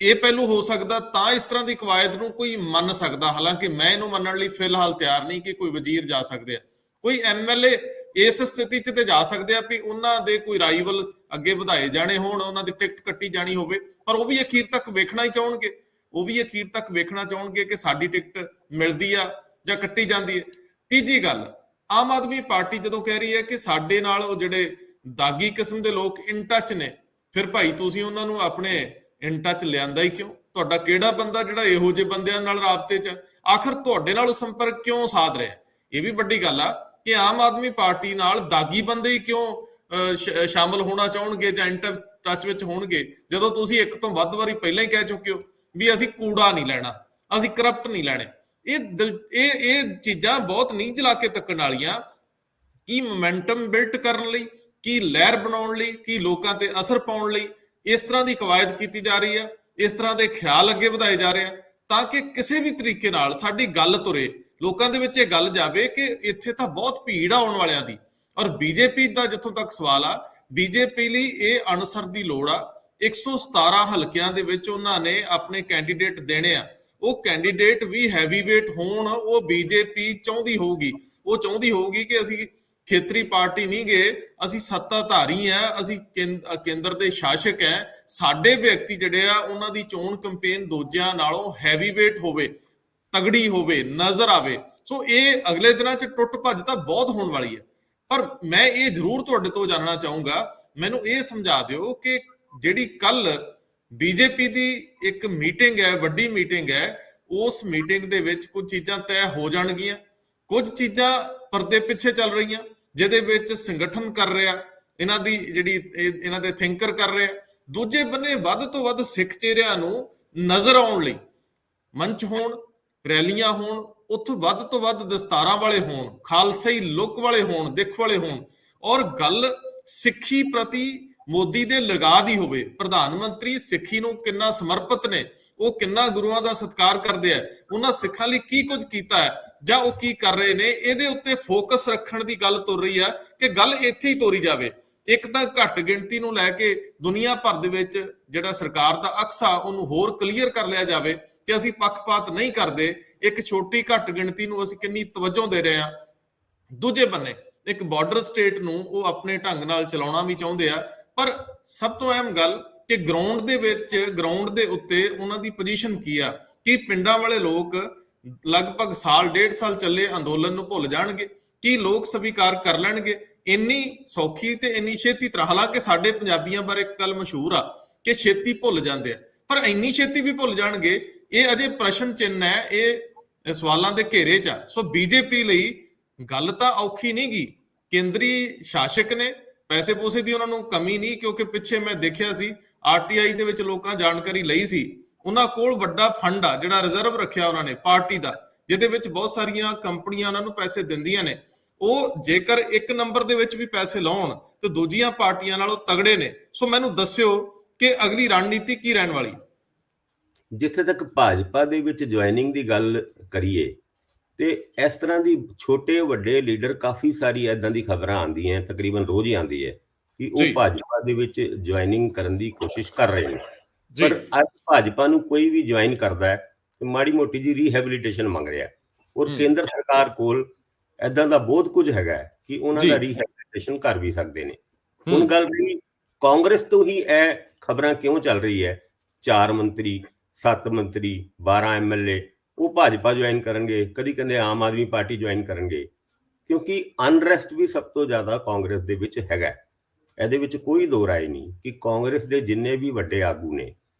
A: ਇਹ ਪਹਿਲੂ ਹੋ ਸਕਦਾ, ਤਾਂ ਇਸ ਤਰ੍ਹਾਂ ਦੀ ਕਵਾਇਦ ਨੂੰ ਕੋਈ ਮੰਨ ਸਕਦਾ। ਹਾਲਾਂਕਿ ਮੈਂ ਇਹਨੂੰ ਮੰਨਣ ਲਈ ਫਿਲਹਾਲ ਤਿਆਰ ਨਹੀਂ ਕਿ ਕੋਈ ਵਜ਼ੀਰ ਜਾ ਸਕਦੇ ਆ, ਕੋਈ ਐਮਐਲਏ ਇਸ ਸਥਿਤੀ 'ਚ ਤੇ ਜਾ ਸਕਦੇ ਆ ਵੀ ਉਹਨਾਂ ਦੇ ਕੋਈ ਰਾਈਵਲ ਅੱਗੇ ਵਧਾਏ ਜਾਣੇ ਹੋਣ, ਉਹਨਾਂ ਦੀ ਟਿਕਟ ਕੱਟੀ ਜਾਣੀ ਹੋਵੇ। ਪਰ ਉਹ ਵੀ ਅਖੀਰ ਤੱਕ ਵੇਖਣਾ ਹੀ ਚਾਹਣਗੇ, ਉਹ ਵੀ ਅਖੀਰ ਤੱਕ ਵੇਖਣਾ ਚਾਹਣਗੇ ਕਿ ਸਾਡੀ ਟਿਕਟ ਮਿਲਦੀ ਆ ਜਾਂ ਕੱਟੀ ਜਾਂਦੀ ਹੈ। ਤੀਜੀ ਗੱਲ, ਆਮ ਆਦਮੀ ਪਾਰਟੀ ਜਦੋਂ ਕਹਿ ਰਹੀ ਹੈ ਕਿ ਸਾਡੇ ਨਾਲ ਉਹ ਜਿਹੜੇ ਦਾਗੀ ਕਿਸਮ ਦੇ ਲੋਕ ਇਨ ਟੱਚ ਨੇ, ਫਿਰ ਭਾਈ ਤੁਸੀਂ ਉਹਨਾਂ ਨੂੰ ਆਪਣੇ ਇਨ ਟੱਚ ਲਿਆਂਦਾ ਹੀ ਕਿਉਂ? ਤੁਹਾਡਾ ਕਿਹੜਾ ਬੰਦਾ ਜਿਹੜਾ ਇਹੋ ਜਿਹੇ ਬੰਦਿਆਂ ਨਾਲ ਰਾਬਤੇ 'ਚ, ਆਖਰ ਤੁਹਾਡੇ ਨਾਲ ਸੰਪਰਕ ਕਿਉਂ ਸਾਧ ਰਿਹਾ? ਇਹ ਵੀ ਵੱਡੀ ਗੱਲ ਆ ਕਿ ਆਮ ਆਦਮੀ ਪਾਰਟੀ ਨਾਲ ਦਾਗੀ ਬੰਦੇ ਹੀ ਕਿਉਂ ਸ਼ਾਮਲ ਹੋਣਾ ਚਾਹਣਗੇ ਜਾਂ ਇਨ ਟੱਚ ਵਿੱਚ ਹੋਣਗੇ, ਜਦੋਂ ਤੁਸੀਂ ਇੱਕ ਤੋਂ ਵੱਧ ਵਾਰੀ ਪਹਿਲਾਂ ਹੀ ਕਹਿ ਚੁੱਕੇ ਹੋ ਵੀ ਅਸੀਂ ਕੂੜਾ ਨਹੀਂ ਲੈਣਾ, ਅਸੀਂ ਕਰਪਟ ਨਹੀਂ ਲੈਣੇ। ਇਹ ਚੀਜ਼ਾਂ ਬਹੁਤ ਨੀਂਝ ਲਾ ਕੇ ਤੱਕਣ ਵਾਲੀਆਂ। ਕੀ ਮੋਮੈਂਟਮ ਬਿਲਟ ਕਰਨ ਲਈ, ਕੀ ਲਹਿਰ ਬਣਾਉਣ ਲਈ, ਕੀ ਲੋਕਾਂ ਤੇ ਅਸਰ ਪਾਉਣ ਲਈ ਇਸ ਤਰ੍ਹਾਂ ਦੀ ਕਵਾਇਦ ਕੀਤੀ ਜਾ ਰਹੀ ਹੈ, ਇਸ ਤਰ੍ਹਾਂ ਦੇ ਖਿਆਲ ਅੱਗੇ ਵਧਾਏ ਜਾ ਰਹੇ ਆ ਤਾਂ ਕਿ ਕਿਸੇ ਵੀ ਤਰੀਕੇ ਨਾਲ ਸਾਡੀ ਗੱਲ ਤੁਰੇ, ਲੋਕਾਂ ਦੇ ਵਿੱਚ ਇਹ ਗੱਲ ਜਾਵੇ ਕਿ ਇੱਥੇ ਤਾਂ ਬਹੁਤ ਭੀੜ ਆਉਣ ਵਾਲਿਆਂ ਦੀ। ਔਰ ਬੀਜੇਪੀ ਦਾ ਜਿੱਥੋਂ ਤੱਕ ਸਵਾਲ ਆ, ਬੀਜੇਪੀ ਲਈ ਇਹ ਅਨਸਰ ਦੀ ਲੋੜ ਆ। 117 ਹਲਕਿਆਂ ਦੇ ਵਿੱਚ ਉਹਨਾਂ ਨੇ ਆਪਣੇ ਕੈਂਡੀਡੇਟ ਦੇਣੇ ਆ। ਉਹ ਕੈਂਡੀਡੇਟ ਵੀ ਹੈਵੀ ਵੇਟ ਹੋਣ, ਉਹ ਬੀਜੇਪੀ ਚਾਹੁੰਦੀ ਹੋਊਗੀ। ਉਹ ਚਾਹੁੰਦੀ ਹੋਊਗੀ ਕਿ ਅਸੀਂ ਖੇਤਰੀ ਪਾਰਟੀ ਨਹੀਂ ਗਏ, ਅਸੀਂ ਸੱਤਾਧਾਰੀ ਆ, ਅਸੀਂ ਕੇਂਦਰ ਦੇ ਸ਼ਾਸਕ ਹੈ। ਸਾਡੇ ਵਿਅਕਤੀ ਜਿਹੜੇ ਆ ਉਹਨਾਂ ਦੀ ਚੋਣ ਕੈਂਪੇਨ ਦੂਜਿਆਂ ਨਾਲੋਂ ਹੈਵੀ ਵੇਟ ਹੋਵੇ, ਤਗੜੀ ਹੋਵੇ, ਨਜ਼ਰ ਆਵੇ। ਸੋ ਇਹ ਅਗਲੇ ਦਿਨਾਂ 'ਚ ਟੁੱਟ ਭੱਜ ਤਾਂ ਬਹੁਤ ਹੋਣ ਵਾਲੀ ਹੈ। ਪਰ ਮੈਂ ਇਹ ਜ਼ਰੂਰ ਤੁਹਾਡੇ ਤੋਂ ਜਾਣਨਾ ਚਾਹੂੰਗਾ, ਮੈਨੂੰ ਇਹ ਸਮਝਾ ਦਿਓ ਕਿ ਜਿਹੜੀ ਕੱਲ ਬੀਜੇਪੀ ਦੀ ਇੱਕ ਮੀਟਿੰਗ ਹੈ, ਵੱਡੀ ਮੀਟਿੰਗ ਹੈ, ਉਸ ਮੀਟਿੰਗ ਦੇ ਵਿੱਚ ਕੁਝ ਚੀਜ਼ਾਂ ਤੈਅ ਹੋ ਜਾਣਗੀਆਂ, ਕੁਝ ਚੀਜ਼ਾਂ ਪਰਦੇ ਪਿੱਛੇ ਚੱਲ ਰਹੀਆਂ, ਜਿਹਦੇ ਵਿੱਚ ਸੰਗਠਨ ਕਰ ਰਿਹਾ, ਇਹਨਾਂ ਦੀ ਜਿਹੜੀ ਇਹਨਾਂ ਦੇ ਥਿੰਕਰ ਕਰ ਰਿਹਾ। ਦੂਜੇ ਬੰਨੇ ਵੱਧ ਤੋਂ ਵੱਧ ਸਿੱਖ ਚਿਹਰਿਆਂ ਨੂੰ ਨਜ਼ਰ ਆਉਣ ਲਈ ਮੰਚ ਹੋਣ, ਰੈਲੀਆਂ ਹੋਣ, ਉੱਥੋਂ ਵੱਧ ਤੋਂ ਵੱਧ ਦਸਤਾਰਾਂ ਵਾਲੇ ਹੋਣ, ਖਾਲਸਾਈ ਲੁੱਕ ਵਾਲੇ ਹੋਣ, ਦਿੱਖ ਵਾਲੇ ਹੋਣ, ਔਰ ਗੱਲ ਸਿੱਖੀ ਪ੍ਰਤੀ ਮੋਦੀ ਦੇ ਲਗਾ ਦੀ ਹੋਵੇ। ਪ੍ਰਧਾਨ ਮੰਤਰੀ ਸਿੱਖੀ ਨੂੰ ਕਿੰਨਾ ਸਮਰਪਿਤ ਨੇ, ਉਹ ਕਿੰਨਾ ਗੁਰੂਆਂ ਦਾ ਸਤਿਕਾਰ ਕਰਦੇ ਆ, ਉਹਨਾਂ ਸਿੱਖਾਂ ਲਈ ਕੀ ਕੁਝ ਕੀਤਾ ਹੈ ਜਾਂ ਉਹ ਕੀ ਕਰ ਰਹੇ ਨੇ, ਇਹਦੇ ਉੱਤੇ ਫੋਕਸ ਰੱਖਣ ਦੀ ਗੱਲ ਤੁਰ ਰਹੀ ਆ ਕਿ ਗੱਲ ਇੱਥੇ ਹੀ ਤੋਰੀ ਜਾਵੇ। ਇੱਕ ਤਾਂ ਘੱਟ ਗਿਣਤੀ ਨੂੰ ਲੈ ਕੇ ਦੁਨੀਆ ਭਰ ਦੇ ਵਿੱਚ ਜਿਹੜਾ ਸਰਕਾਰ ਦਾ ਅਕਸਾ ਉਹਨੂੰ ਹੋਰ ਕਲੀਅਰ ਕਰ ਲਿਆ ਜਾਵੇ ਕਿ ਅਸੀਂ ਪੱਖਪਾਤ ਨਹੀਂ ਕਰਦੇ, ਇੱਕ ਛੋਟੀ ਘੱਟ ਗਿਣਤੀ ਨੂੰ ਅਸੀਂ ਕਿੰਨੀ ਤਵੱਜੋ ਦੇ ਰਹੇ ਹਾਂ। ਦੂਜੇ ਬੰਨੇ ਇੱਕ ਬਾਰਡਰ ਸਟੇਟ ਨੂੰ ਉਹ ਆਪਣੇ ਢੰਗ ਨਾਲ ਚਲਾਉਣਾ ਵੀ ਚਾਹੁੰਦੇ ਆ, ਪਰ ਸਭ ਤੋਂ ਅਹਿਮ ਗੱਲ ਕਿ ਗਰਾਊਂਡ ਦੇ ਵਿੱਚ, ਗਰਾਊਂਡ ਦੇ ਉੱਤੇ ਉਹਨਾਂ ਦੀ ਪੋਜੀਸ਼ਨ ਕੀ ਆ। ਕਿ ਪਿੰਡਾਂ ਵਾਲੇ ਲੋਕ ਲਗਭਗ ਸਾਲ ਡੇਢ ਸਾਲ ਚੱਲੇ ਅੰਦੋਲਨ ਨੂੰ ਭੁੱਲ ਜਾਣਗੇ? ਕੀ ਲੋਕ ਸਵੀਕਾਰ ਕਰ ਲੈਣਗੇ ਇੰਨੀ ਸੌਖੀ ਤੇ ਇੰਨੀ ਛੇਤੀ ਤਰ੍ਹਾਂ? ਹਾਲਾਂਕਿ ਸਾਡੇ ਪੰਜਾਬੀਆਂ ਬਾਰੇ ਇੱਕ ਗੱਲ ਮਸ਼ਹੂਰ ਆ ਕਿ ਛੇਤੀ ਭੁੱਲ ਜਾਂਦੇ ਆ, ਪਰ ਇੰਨੀ ਛੇਤੀ ਵੀ ਭੁੱਲ ਜਾਣਗੇ, ਇਹ ਅਜੇ ਪ੍ਰਸ਼ਨ ਚਿੰਨ੍ਹ ਹੈ, ਇਹ ਸਵਾਲਾਂ ਦੇ ਘੇਰੇ 'ਚ ਆ। ਸੋ ਬੀਜੇਪੀ ਲਈ ਗੱਲ ਤਾਂ ਔਖੀ ਨਹੀਂ ਗੀ। ਕੇਂਦਰੀ ਸ਼ਾਸਕ ਨੇ, ਪੈਸੇ ਪੂਸੇ ਦੀ ਉਹਨਾਂ ਨੂੰ ਕਮੀ ਨਹੀਂ, ਕਿਉਂਕਿ ਪਿੱਛੇ ਮੈਂ ਦੇਖਿਆ ਸੀ ਆਰਟੀਆਈ ਦੇ ਵਿੱਚ ਲੋਕਾਂ ਜਾਣਕਾਰੀ ਲਈ ਸੀ, ਉਹਨਾਂ ਕੋਲ ਵੱਡਾ ਫੰਡ ਆ ਜਿਹੜਾ ਰਿਜ਼ਰਵ ਰੱਖਿਆ ਉਹਨਾਂ ਨੇ ਪਾਰਟੀ ਦਾ, ਜਿਹਦੇ ਵਿੱਚ ਬਹੁਤ ਸਾਰੀਆਂ ਕੰਪਨੀਆਂ ਉਹਨਾਂ ਨੂੰ ਪੈਸੇ ਦਿੰਦੀਆਂ ਨੇ। ਉਹ ਜੇਕਰ ਇੱਕ ਨੰਬਰ ਦੇ ਵਿੱਚ ਵੀ ਪੈਸੇ ਲਾਉਣ ਤੇ ਦੂਜੀਆਂ ਪਾਰਟੀਆਂ ਨਾਲੋਂ ਤਗੜੇ ਨੇ। ਸੋ ਮੈਨੂੰ ਦੱਸਿਓ ਕਿ ਅਗਲੀ ਰਣਨੀਤੀ ਕੀ ਰਹਿਣ ਵਾਲੀ?
B: ਜਿੱਥੇ ਤੱਕ ਭਾਜਪਾ ਦੇ ਵਿੱਚ ਜੁਆਇਨਿੰਗ ਦੀ ਗੱਲ ਕਰੀਏ ਤੇ ਇਸ ਤਰ੍ਹਾਂ ਦੀ ਛੋਟੇ ਵੱਡੇ ਲੀਡਰ, ਕਾਫੀ ਸਾਰੀ ਇਦਾਂ ਦੀ ਖਬਰਾਂ ਆਉਂਦੀਆਂ, ਤਕਰੀਬਨ ਰੋਜ਼ ਹੀ ਆਉਂਦੀ ਹੈ ਕਿ ਉਹ ਭਾਜਪਾ ਦੇ ਵਿੱਚ ਜੁਆਇਨਿੰਗ ਕਰਨ ਦੀ ਕੋਸ਼ਿਸ਼ ਕਰ ਰਹੇ ਨੇ। ਪਰ ਅੱਜ ਭਾਜਪਾ ਨੂੰ ਕੋਈ ਵੀ ਜੁਆਇਨ ਕਰਦਾ ਹੈ ਤੇ ਮਾੜੀ ਮੋਟੀ ਜੀ ਰੀਹੈਬਿਲਿਟੇਸ਼ਨ ਮੰਗ ਰਿਹਾ, ਔਰ ਕੇਂਦਰ ਸਰਕਾਰ ਕੋਲ ਇਦਾਂ ਦਾ ਬਹੁਤ ਕੁਝ ਹੈਗਾ ਕਿ ਉਹਨਾਂ ਦਾ ਰੀਹੈਬਿਲਿਟੇਸ਼ਨ ਕਰ ਵੀ ਸਕਦੇ ਨੇ। ਹੁਣ ਗੱਲ ਰਹੀ ਕਾਂਗਰਸ ਤੋਂ ਹੀ ਇਹ ਖਬਰਾਂ ਕਿਉਂ ਚੱਲ ਰਹੀ ਹੈ, 4 ਮੰਤਰੀ 7 ਮੰਤਰੀ 12 ਐਮਐਲਏ ਉਹ ਭਾਜਪਾ ਜੁਆਇਨ ਕਰਨਗੇ, ਕਦੀ ਕਹਿੰਦੇ ਆਮ ਆਦਮੀ ਪਾਰਟੀ ਜੁਆਇਨ ਕਰਨਗੇ, ਕਿਉਂਕਿ ਅਨਰੈਸਟ ਵੀ ਸਭ ਤੋਂ ਜ਼ਿਆਦਾ ਕਾਂਗਰਸ ਦੇ ਵਿੱਚ ਹੈਗਾ। ਇਹਦੇ ਵਿੱਚ ਕੋਈ ਦੋ ਰਾਏ ਨਹੀਂ ਕਿ ਕਾਂਗਰਸ ਦੇ ਜਿੰਨੇ ਵੀ ਵੱਡੇ ਆਗੂ ਨੇ,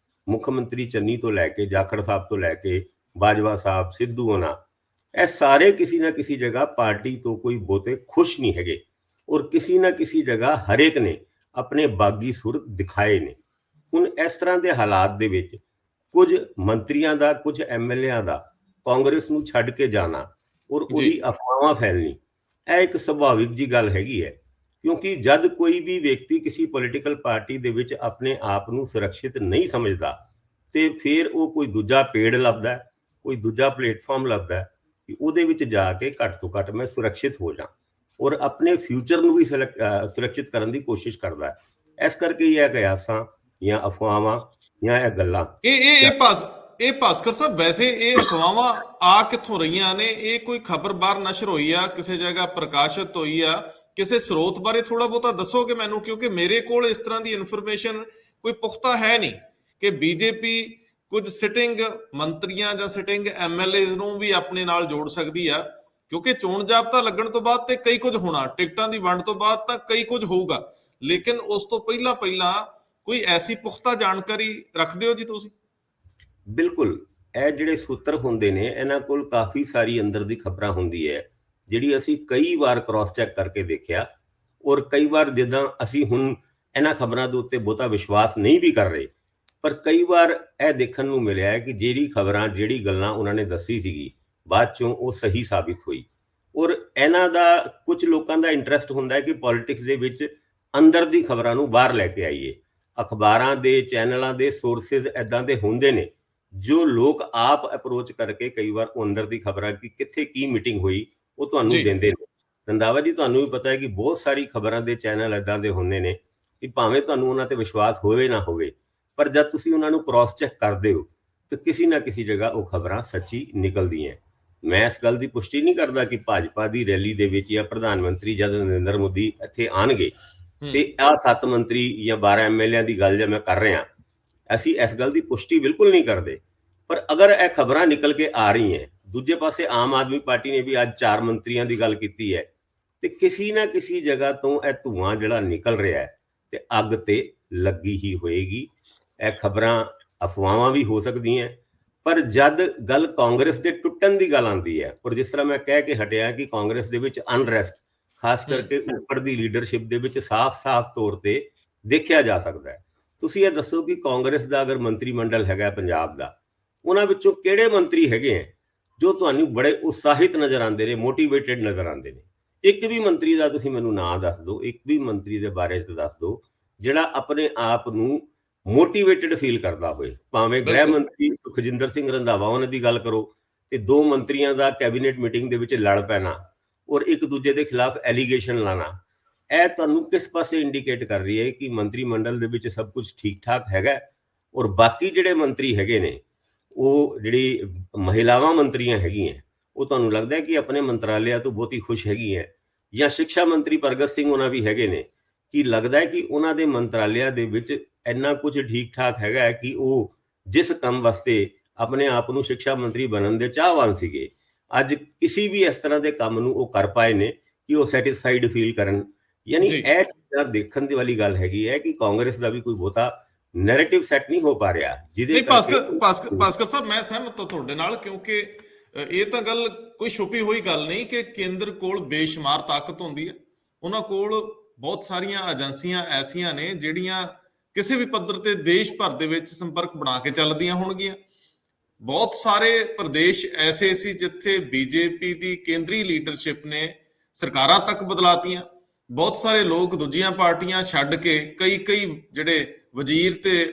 B: ਮੁੱਖ ਮੰਤਰੀ ਚੰਨੀ ਤੋਂ ਲੈ ਕੇ ਜਾਖੜ ਸਾਹਿਬ ਤੋਂ ਲੈ ਕੇ ਬਾਜਵਾ ਸਾਹਿਬ, ਸਿੱਧੂ ਹੋਣਾ, ਇਹ ਸਾਰੇ ਕਿਸੇ ਨਾ ਕਿਸੇ ਜਗ੍ਹਾ ਪਾਰਟੀ ਤੋਂ ਕੋਈ ਬਹੁਤੇ ਖੁਸ਼ ਨਹੀਂ ਹੈਗੇ, ਔਰ ਕਿਸੇ ਨਾ ਕਿਸੇ ਜਗ੍ਹਾ ਹਰੇਕ ਨੇ ਆਪਣੇ ਬਾਗੀ ਸੁਰ ਦਿਖਾਏ ਨੇ। ਹੁਣ ਇਸ ਤਰ੍ਹਾਂ ਦੇ ਹਾਲਾਤ ਦੇ ਵਿੱਚ ਕੁਝ ਮੰਤਰੀਆਂ ਦਾ, ਕੁਝ ਐਮਐਲਏਆਂ ਦਾ ਕਾਂਗਰਸ ਨੂੰ ਛੱਡ ਕੇ ਜਾਣਾ ਔਰ ਉਹਦੀ ਅਫਵਾਹਾਂ ਫੈਲਣੀ, ਇਹ ਇੱਕ ਸੁਭਾਵਿਕ ਜੀ ਗੱਲ ਹੈਗੀ ਹੈ। ਕਿਉਂਕਿ ਜਦ ਕੋਈ ਵੀ ਵਿਅਕਤੀ ਕਿਸੇ ਪੋਲੀਟੀਕਲ ਪਾਰਟੀ ਦੇ ਵਿੱਚ ਆਪਣੇ ਆਪ ਨੂੰ ਸੁਰੱਖਿਅਤ ਨਹੀਂ ਸਮਝਦਾ ਤੇ ਫਿਰ ਉਹ ਕੋਈ ਦੂਜਾ ਪੇੜ ਲੱਭਦਾ, ਕੋਈ ਦੂਜਾ ਪਲੇਟਫਾਰਮ ਲੱਭਦਾ ਕਿ ਉਹਦੇ ਵਿੱਚ ਜਾ ਕੇ ਘੱਟ ਤੋਂ ਘੱਟ ਮੈਂ ਸੁਰੱਖਿਅਤ ਹੋ ਜਾ, ਔਰ ਆਪਣੇ ਫਿਊਚਰ ਨੂੰ ਵੀ ਸੁਰੱਖਿਅਤ ਕਰਨ ਦੀ ਕੋਸ਼ਿਸ਼ ਕਰਦਾ ਹੈ। ਇਸ ਕਰਕੇ ਇਹ ਕਿਆਸਾਂ ਜਾਂ ਅਫਵਾਹਾਂ ਜਾਂ ਇਹ ਗੱਲਾਂ,
A: ਇਹ ਭਾਸਕਰ ਸਾਹਿਬ, ਵੈਸੇ ਇਹ ਅਫਵਾਹਾਂ ਆ ਕਿੱਥੋਂ ਰਹੀਆਂ ਨੇ? ਇਹ ਕੋਈ ਖਬਰ ਬਾਹਰ ਨਸ਼ਰ ਹੋਈ ਆ, ਕਿਸੇ ਜਗ੍ਹਾ ਪ੍ਰਕਾਸ਼ਿਤ ਹੋਈ ਆ, ਕਿਸੇ ਸਰੋਤ ਬਾਰੇ ਥੋੜਾ ਬਹੁਤਾ ਦੱਸੋਗੇ ਮੈਨੂੰ? ਕਿਉਂਕਿ ਮੇਰੇ ਕੋਲ ਇਸ ਤਰ੍ਹਾਂ ਦੀ ਇਨਫੋਰਮੇਸ਼ਨ ਕੋਈ ਪੁਖਤਾ ਹੈ ਨਹੀਂ ਕਿ ਬੀਜੇਪੀ ਕੁਝ ਸਿਟਿੰਗ ਮੰਤਰੀਆਂ ਜਾਂ ਸਿਟਿੰਗ ਐਮਐਲਏਜ਼ ਨੂੰ ਵੀ ਆਪਣੇ ਨਾਲ ਜੋੜ ਸਕਦੀ ਆ, ਕਿਉਂਕਿ ਚੋਣ ਜ਼ਾਬਤਾ ਲੱਗਣ ਤੋਂ ਬਾਅਦ ਤੇ ਕਈ ਕੁਝ ਹੋਣਾ, ਟਿਕਟਾਂ ਦੀ ਵੰਡ ਤੋਂ ਬਾਅਦ ਤਾਂ ਕਈ ਕੁਝ ਹੋਊਗਾ, ਲੇਕਿਨ ਉਸ ਤੋਂ ਪਹਿਲਾਂ ਕੋਈ ਐਸੀ ਪੁਖਤਾ ਜਾਣਕਾਰੀ ਰੱਖਦੇ ਹੋ ਜੀ ਤੁਸੀਂ?
B: ਬਿਲਕੁਲ, ਇਹ ਜਿਹੜੇ ਸੂਤਰ ਹੁੰਦੇ ਨੇ ਇਹਨਾਂ ਕੋਲ ਕਾਫੀ ਸਾਰੀ ਅੰਦਰ ਦੀ ਖਬਰਾਂ ਹੁੰਦੀ ਹੈ, ਜਿਹੜੀ ਅਸੀਂ ਕਈ ਵਾਰ ਕ੍ਰਾਸ ਚੈੱਕ ਕਰਕੇ ਦੇਖਿਆ, ਔਰ ਕਈ ਵਾਰ ਜਿੱਦਾਂ ਅਸੀਂ ਹੁਣ ਇਹਨਾਂ ਖਬਰਾਂ ਦੇ ਉੱਤੇ ਬਹੁਤਾ ਵਿਸ਼ਵਾਸ ਨਹੀਂ ਵੀ ਕਰ ਰਹੇ, ਪਰ ਕਈ ਵਾਰ ਇਹ ਦੇਖਣ ਨੂੰ ਮਿਲਿਆ ਹੈ ਕਿ ਜਿਹੜੀ ਖਬਰਾਂ, ਜਿਹੜੀ ਗੱਲਾਂ ਉਹਨਾਂ ਨੇ ਦੱਸੀ ਸੀਗੀ, ਬਾਅਦ ਚੋਂ ਉਹ ਸਹੀ ਸਾਬਿਤ ਹੋਈ। ਔਰ ਇਹਨਾਂ ਦਾ ਕੁਝ ਲੋਕਾਂ ਦਾ ਇੰਟਰਸਟ ਹੁੰਦਾ ਹੈ ਕਿ ਪੋਲਿਟਿਕਸ ਦੇ ਵਿੱਚ ਅੰਦਰ ਦੀ ਖਬਰਾਂ ਨੂੰ ਬਾਹਰ ਲੈ ਕੇ ਆਈਏ। ਅਖਬਾਰਾਂ ਦੇ, ਚੈਨਲਾਂ ਦੇ ਸੋਰਸਿਸ ਇੱਦਾਂ ਦੇ ਹੁੰਦੇ ਨੇ ਜੋ ਲੋਕ ਆਪ ਅਪਰੋਚ ਕਰਕੇ ਕਈ ਵਾਰ ਉਹ ਅੰਦਰ ਦੀ ਖਬਰਾਂ ਕਿ ਕਿੱਥੇ ਕੀ ਮੀਟਿੰਗ ਹੋਈ ਉਹ ਤੁਹਾਨੂੰ ਦਿੰਦੇ ਨੇ। ਰੰਧਾਵਾ ਜੀ, ਤੁਹਾਨੂੰ ਵੀ ਪਤਾ ਹੈ ਕਿ ਬਹੁਤ ਸਾਰੀ ਖਬਰਾਂ ਦੇ ਚੈਨਲ ਇੱਦਾਂ ਦੇ ਹੁੰਦੇ ਨੇ ਕਿ ਭਾਵੇਂ ਤੁਹਾਨੂੰ ਉਹਨਾਂ ਤੇ ਵਿਸ਼ਵਾਸ ਹੋਵੇ ਨਾ ਹੋਵੇ, ਪਰ ਜਦ ਤੁਸੀਂ ਉਹਨਾਂ ਨੂੰ ਕ੍ਰਾਸ ਚੈੱਕ ਕਰਦੇ ਹੋ ਤਾਂ ਕਿਸੇ ਨਾ ਕਿਸੇ ਜਗ੍ਹਾ ਉਹ ਖਬਰਾਂ ਸੱਚੀ ਨਿਕਲਦੀਆਂ। ਮੈਂ ਇਸ ਗੱਲ ਦੀ ਪੁਸ਼ਟੀ ਨਹੀਂ ਕਰਦਾ ਕਿ ਭਾਜਪਾ ਦੀ ਰੈਲੀ ਦੇ ਵਿੱਚ ਜਾਂ ਪ੍ਰਧਾਨ ਮੰਤਰੀ ਜਦ ਨਰਿੰਦਰ ਮੋਦੀ ਇੱਥੇ ਆਉਣਗੇ ਤੇ ਆਹ 7 ਮੰਤਰੀ ਜਾਂ 12 ਐਮਐਲਏਆਂ ਦੀ ਗੱਲ ਜੇ ਮੈਂ ਕਰ ਰਿਹਾ, ਅਸੀਂ ਇਸ ਗੱਲ ਦੀ ਪੁਸ਼ਟੀ ਬਿਲਕੁਲ ਨਹੀਂ ਕਰਦੇ। ਪਰ ਅਗਰ ਇਹ ਖਬਰਾਂ ਨਿਕਲ ਕੇ ਆ ਰਹੀ ਹੈ, ਦੂਜੇ ਪਾਸੇ ਆਮ ਆਦਮੀ ਪਾਰਟੀ ਨੇ ਵੀ ਅੱਜ 4 ਮੰਤਰੀਆਂ ਦੀ ਗੱਲ ਕੀਤੀ ਹੈ, ਤੇ ਕਿਸੇ ਨਾ ਕਿਸੇ ਜਗ੍ਹਾ ਤੋਂ ਇਹ ਧੂਆਂ ਜਿਹੜਾ ਨਿਕਲ ਰਿਹਾ ਹੈ ਤੇ ਅੱਗ ਤੇ ਲੱਗੀ ਹੀ ਹੋਏਗੀ। ਇਹ ਖਬਰਾਂ ਅਫਵਾਹਾਂ ਵੀ ਹੋ ਸਕਦੀਆਂ, ਪਰ ਜਦ ਗੱਲ ਕਾਂਗਰਸ ਦੇ ਟੁੱਟਣ ਦੀ ਗੱਲ ਆਉਂਦੀ ਹੈ, ਔਰ ਜਿਸ ਤਰ੍ਹਾਂ ਮੈਂ ਕਹਿ ਕੇ ਹਟਿਆ ਕਿ ਕਾਂਗਰਸ ਦੇ ਵਿੱਚ ਅਨਰੈਸਟ ਖਾਸ ਕਰਕੇ ਉੱਪਰ ਦੀ ਲੀਡਰਸ਼ਿਪ ਦੇ ਵਿੱਚ ਸਾਫ਼-ਸਾਫ਼ ਤੌਰ ਤੇ ਦੇਖਿਆ ਜਾ ਸਕਦਾ ਹੈ। ਤੁਸੀਂ ਇਹ ਦੱਸੋ ਕਿ ਕਾਂਗਰਸ ਦਾ ਅਗਰ ਮੰਤਰੀ ਮੰਡਲ ਹੈਗਾ ਪੰਜਾਬ ਦਾ, ਉਹਨਾਂ ਵਿੱਚੋਂ ਕਿਹੜੇ ਮੰਤਰੀ ਹੈਗੇ ਹੈ ਜੋ ਤੁਹਾਨੂੰ ਬੜੇ ਉਤਸ਼ਾਹਿਤ ਨਜ਼ਰ ਆਉਂਦੇ ਨੇ, ਮੋਟੀਵੇਟਿਡ ਨਜ਼ਰ ਆਉਂਦੇ ਨੇ? ਇੱਕ ਵੀ ਮੰਤਰੀ ਦਾ ਤੁਸੀਂ ਮੈਨੂੰ ਨਾਂ ਦੱਸ ਦਿਓ, ਇੱਕ ਵੀ ਮੰਤਰੀ ਦੇ ਬਾਰੇ ਚ ਦੱਸ ਦਿਓ ਜਿਹੜਾ ਆਪਣੇ ਆਪ ਨੂੰ ਮੋਟੀਵੇਟਿਡ ਫੀਲ ਕਰਦਾ ਹੋਏ। ਭਾਵੇਂ ਗ੍ਰਹਿ ਮੰਤਰੀ ਸੁਖਜਿੰਦਰ ਸਿੰਘ ਰੰਧਾਵਾ ਉਹਨਾਂ ਦੀ ਗੱਲ ਕਰੋ, ਤੇ ਦੋ ਮੰਤਰੀਆਂ ਦਾ ਕੈਬਨਿਟ ਮੀਟਿੰਗ ਦੇ ਵਿੱਚ ਲੜ ਪੈਣਾ ਔਰ ਇੱਕ ਦੂਜੇ ਦੇ ਖਿਲਾਫ ਐਲੀਗੇਸ਼ਨ ਲਾਣਾ, ਇਹ ਤੁਹਾਨੂੰ ਕਿਸ ਪਾਸੇ ਇੰਡੀਕੇਟ ਕਰ ਰਹੀ ਹੈ ਕਿ ਮੰਤਰੀ ਮੰਡਲ ਦੇ ਵਿੱਚ ਸਭ ਕੁਝ ਠੀਕ ਠਾਕ ਹੈਗਾ? ਔਰ ਬਾਕੀ ਜਿਹੜੇ ਮੰਤਰੀ ਹੈਗੇ ਨੇ, ਉਹ ਜਿਹੜੀ ਮਹਿਲਾਵਾਂ ਮੰਤਰੀਆਂ ਹੈਗੀਆਂ, ਉਹ ਤੁਹਾਨੂੰ ਲੱਗਦਾ ਹੈ ਕਿ ਆਪਣੇ ਮੰਤਰਾਲਿਆਂ ਤੋਂ ਬਹੁਤੀ ਖੁਸ਼ ਹੈਗੀ ਹੈ? ਜਾਂ ਸਿੱਖਿਆ ਮੰਤਰੀ ਪ੍ਰਗਟ ਸਿੰਘ ਉਹਨਾਂ ਵੀ ਹੈਗੇ ਨੇ, ਕੀ ਲੱਗਦਾ ਹੈ ਕਿ ਉਹਨਾਂ ਦੇ ਮੰਤਰਾਲਿਆਂ ਦੇ ਵਿੱਚ ਇੰਨਾ ਕੁਝ ਠੀਕ ਠਾਕ ਹੈਗਾ ਹੈ ਕਿ ਉਹ ਜਿਸ ਕੰਮ ਵਾਸਤੇ ਆਪਣੇ ਆਪ ਨੂੰ ਸਿੱਖਿਆ ਮੰਤਰੀ ਬਣਨ ਦੇ ਚਾਹਵਾਨ ਸੀਗੇ, ਅੱਜ ਕਿਸੇ ਵੀ ਇਸ ਤਰ੍ਹਾਂ ਦੇ ਕੰਮ ਨੂੰ ਉਹ ਕਰ ਪਾਏ ਨੇ ਕਿ ਉਹ ਸੈਟੀਸਫਾਈਡ ਫੀਲ ਕਰਨ? ਯਾਨੀ ਇਹ ਚੀਜ਼ਾਂ ਦੇਖਣ ਦੀ ਵਾਲੀ ਗੱਲ ਹੈਗੀ ਹੈ ਕਿ ਕਾਂਗਰਸ ਦਾ ਵੀ ਕੋਈ ਬਹੁਤਾ ਨੈਰੇਟਿਵ ਸੈੱਟ ਨਹੀਂ ਹੋ ਪਾ ਰਿਹਾ। ਜਿਹਦੇ
A: ਭਾਸਕਰ ਸਾਹਿਬ, ਮੈਂ ਸਹਿਮਤ ਹਾਂ ਤੁਹਾਡੇ ਨਾਲ, ਕਿਉਂਕਿ ਇਹ ਤਾਂ ਗੱਲ ਕੋਈ ਛੁਪੀ ਹੋਈ ਗੱਲ ਨਹੀਂ ਕਿ ਕੇਂਦਰ ਕੋਲ ਬੇਸ਼ੁਮਾਰ ਤਾਕਤ ਹੁੰਦੀ ਹੈ। ਉਹਨਾਂ ਕੋਲ ਬਹੁਤ ਸਾਰੀਆਂ ਏਜੰਸੀਆਂ ਐਸੀਆਂ ਨੇ ਜਿਹੜੀਆਂ ਕਿਸੇ ਵੀ ਪੱਧਰ ਤੇ ਦੇਸ਼ ਭਰ ਦੇ ਵਿੱਚ ਸੰਪਰਕ ਬਣਾ ਕੇ ਚੱਲਦੀਆਂ ਹੋਣਗੀਆਂ। ਬਹੁਤ ਸਾਰੇ ਪ੍ਰਦੇਸ਼ ਐਸੇ ਸੀ ਜਿੱਥੇ ਬੀਜੇਪੀ ਦੀ ਕੇਂਦਰੀ ਲੀਡਰਸ਼ਿਪ ਨੇ ਸਰਕਾਰਾਂ ਤੱਕ ਬਦਲਾਤੀਆਂ। ਬਹੁਤ ਸਾਰੇ ਲੋਕ ਦੂਜੀਆਂ ਪਾਰਟੀਆਂ ਛੱਡ ਕੇ ਕਈ ਜਿਹੜੇ ਵਜ਼ੀਰ ਤੇ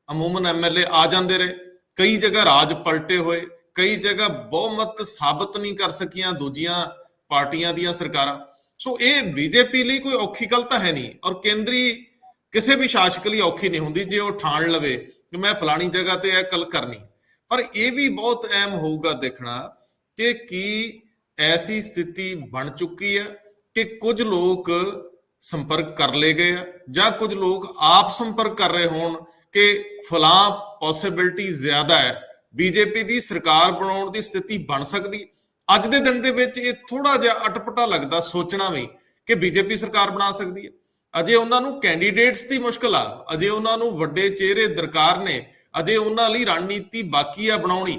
A: ਅਮੂਮਨ ਐਮਐਲਏ ਆ ਜਾਂਦੇ ਰਹੇ। ਕਈ ਜਗ੍ਹਾ ਰਾਜ ਪਲਟੇ ਹੋਏ, ਕਈ ਜਗ੍ਹਾ ਬਹੁਮਤ ਸਾਬਤ ਨਹੀਂ ਕਰ ਸਕੀਆਂ ਦੂਜੀਆਂ ਪਾਰਟੀਆਂ ਦੀਆਂ ਸਰਕਾਰਾਂ। ਸੋ ਇਹ ਬੀਜੇਪੀ ਲਈ ਕੋਈ ਔਖੀ ਗੱਲ ਤਾਂ ਹੈ ਨਹੀਂ, ਔਰ ਕੇਂਦਰੀ ਕਿਸੇ ਵੀ ਸ਼ਾਸਕ ਲਈ ਔਖੀ ਨਹੀਂ ਹੁੰਦੀ ਜੇ ਉਹ ਠਾਣ ਲਵੇ ਕਿ ਮੈਂ ਫਲਾਣੀ ਜਗ੍ਹਾ ਤੇ ਇਹ ਗੱਲ ਕਰਨੀ। ਪਰ ਇਹ ਵੀ ਬਹੁਤ ਅਹਿਮ ਹੋਊਗਾ ਦੇਖਣਾ ਕਿ ਕੀ ਐਸੀ ਸਥਿਤੀ ਬਣ ਚੁੱਕੀ ਹੈ ਕਿ ਕੁਝ ਲੋਕ ਸੰਪਰਕ ਕਰ ਲਏ ਗਏ ਆ, ਜਾਂ ਕੁਝ ਲੋਕ ਆਪ ਸੰਪਰਕ ਕਰ ਰਹੇ ਹੋਣ ਕਿ ਫਲਾਂ ਪੋਸਿਬਿਲਿਟੀ ਜ਼ਿਆਦਾ ਹੈ ਬੀਜੇਪੀ ਦੀ ਸਰਕਾਰ ਬਣਾਉਣ ਦੀ ਸਥਿਤੀ ਬਣ ਸਕਦੀ। ਅੱਜ ਦੇ ਦਿਨ ਦੇ ਵਿੱਚ ਇਹ ਥੋੜਾ ਜਿਹਾ ਅਟਪਟਾ ਲੱਗਦਾ ਸੋਚਣਾ ਵੀ ਕਿ ਬੀਜੇਪੀ ਸਰਕਾਰ ਬਣਾ ਸਕਦੀ ਹੈ। ਅਜੇ ਉਹਨਾਂ ਨੂੰ ਕੈਂਡੀਡੇਟਸ ਦੀ ਮੁਸ਼ਕਲ ਆ, ਅਜੇ ਉਹਨਾਂ ਨੂੰ ਵੱਡੇ ਚਿਹਰੇ ਦਰਕਾਰ ਨੇ, ਅਜੇ ਉਹਨਾਂ ਲਈ ਰਣਨੀਤੀ ਬਾਕੀ ਆ ਬਣਾਉਣੀ।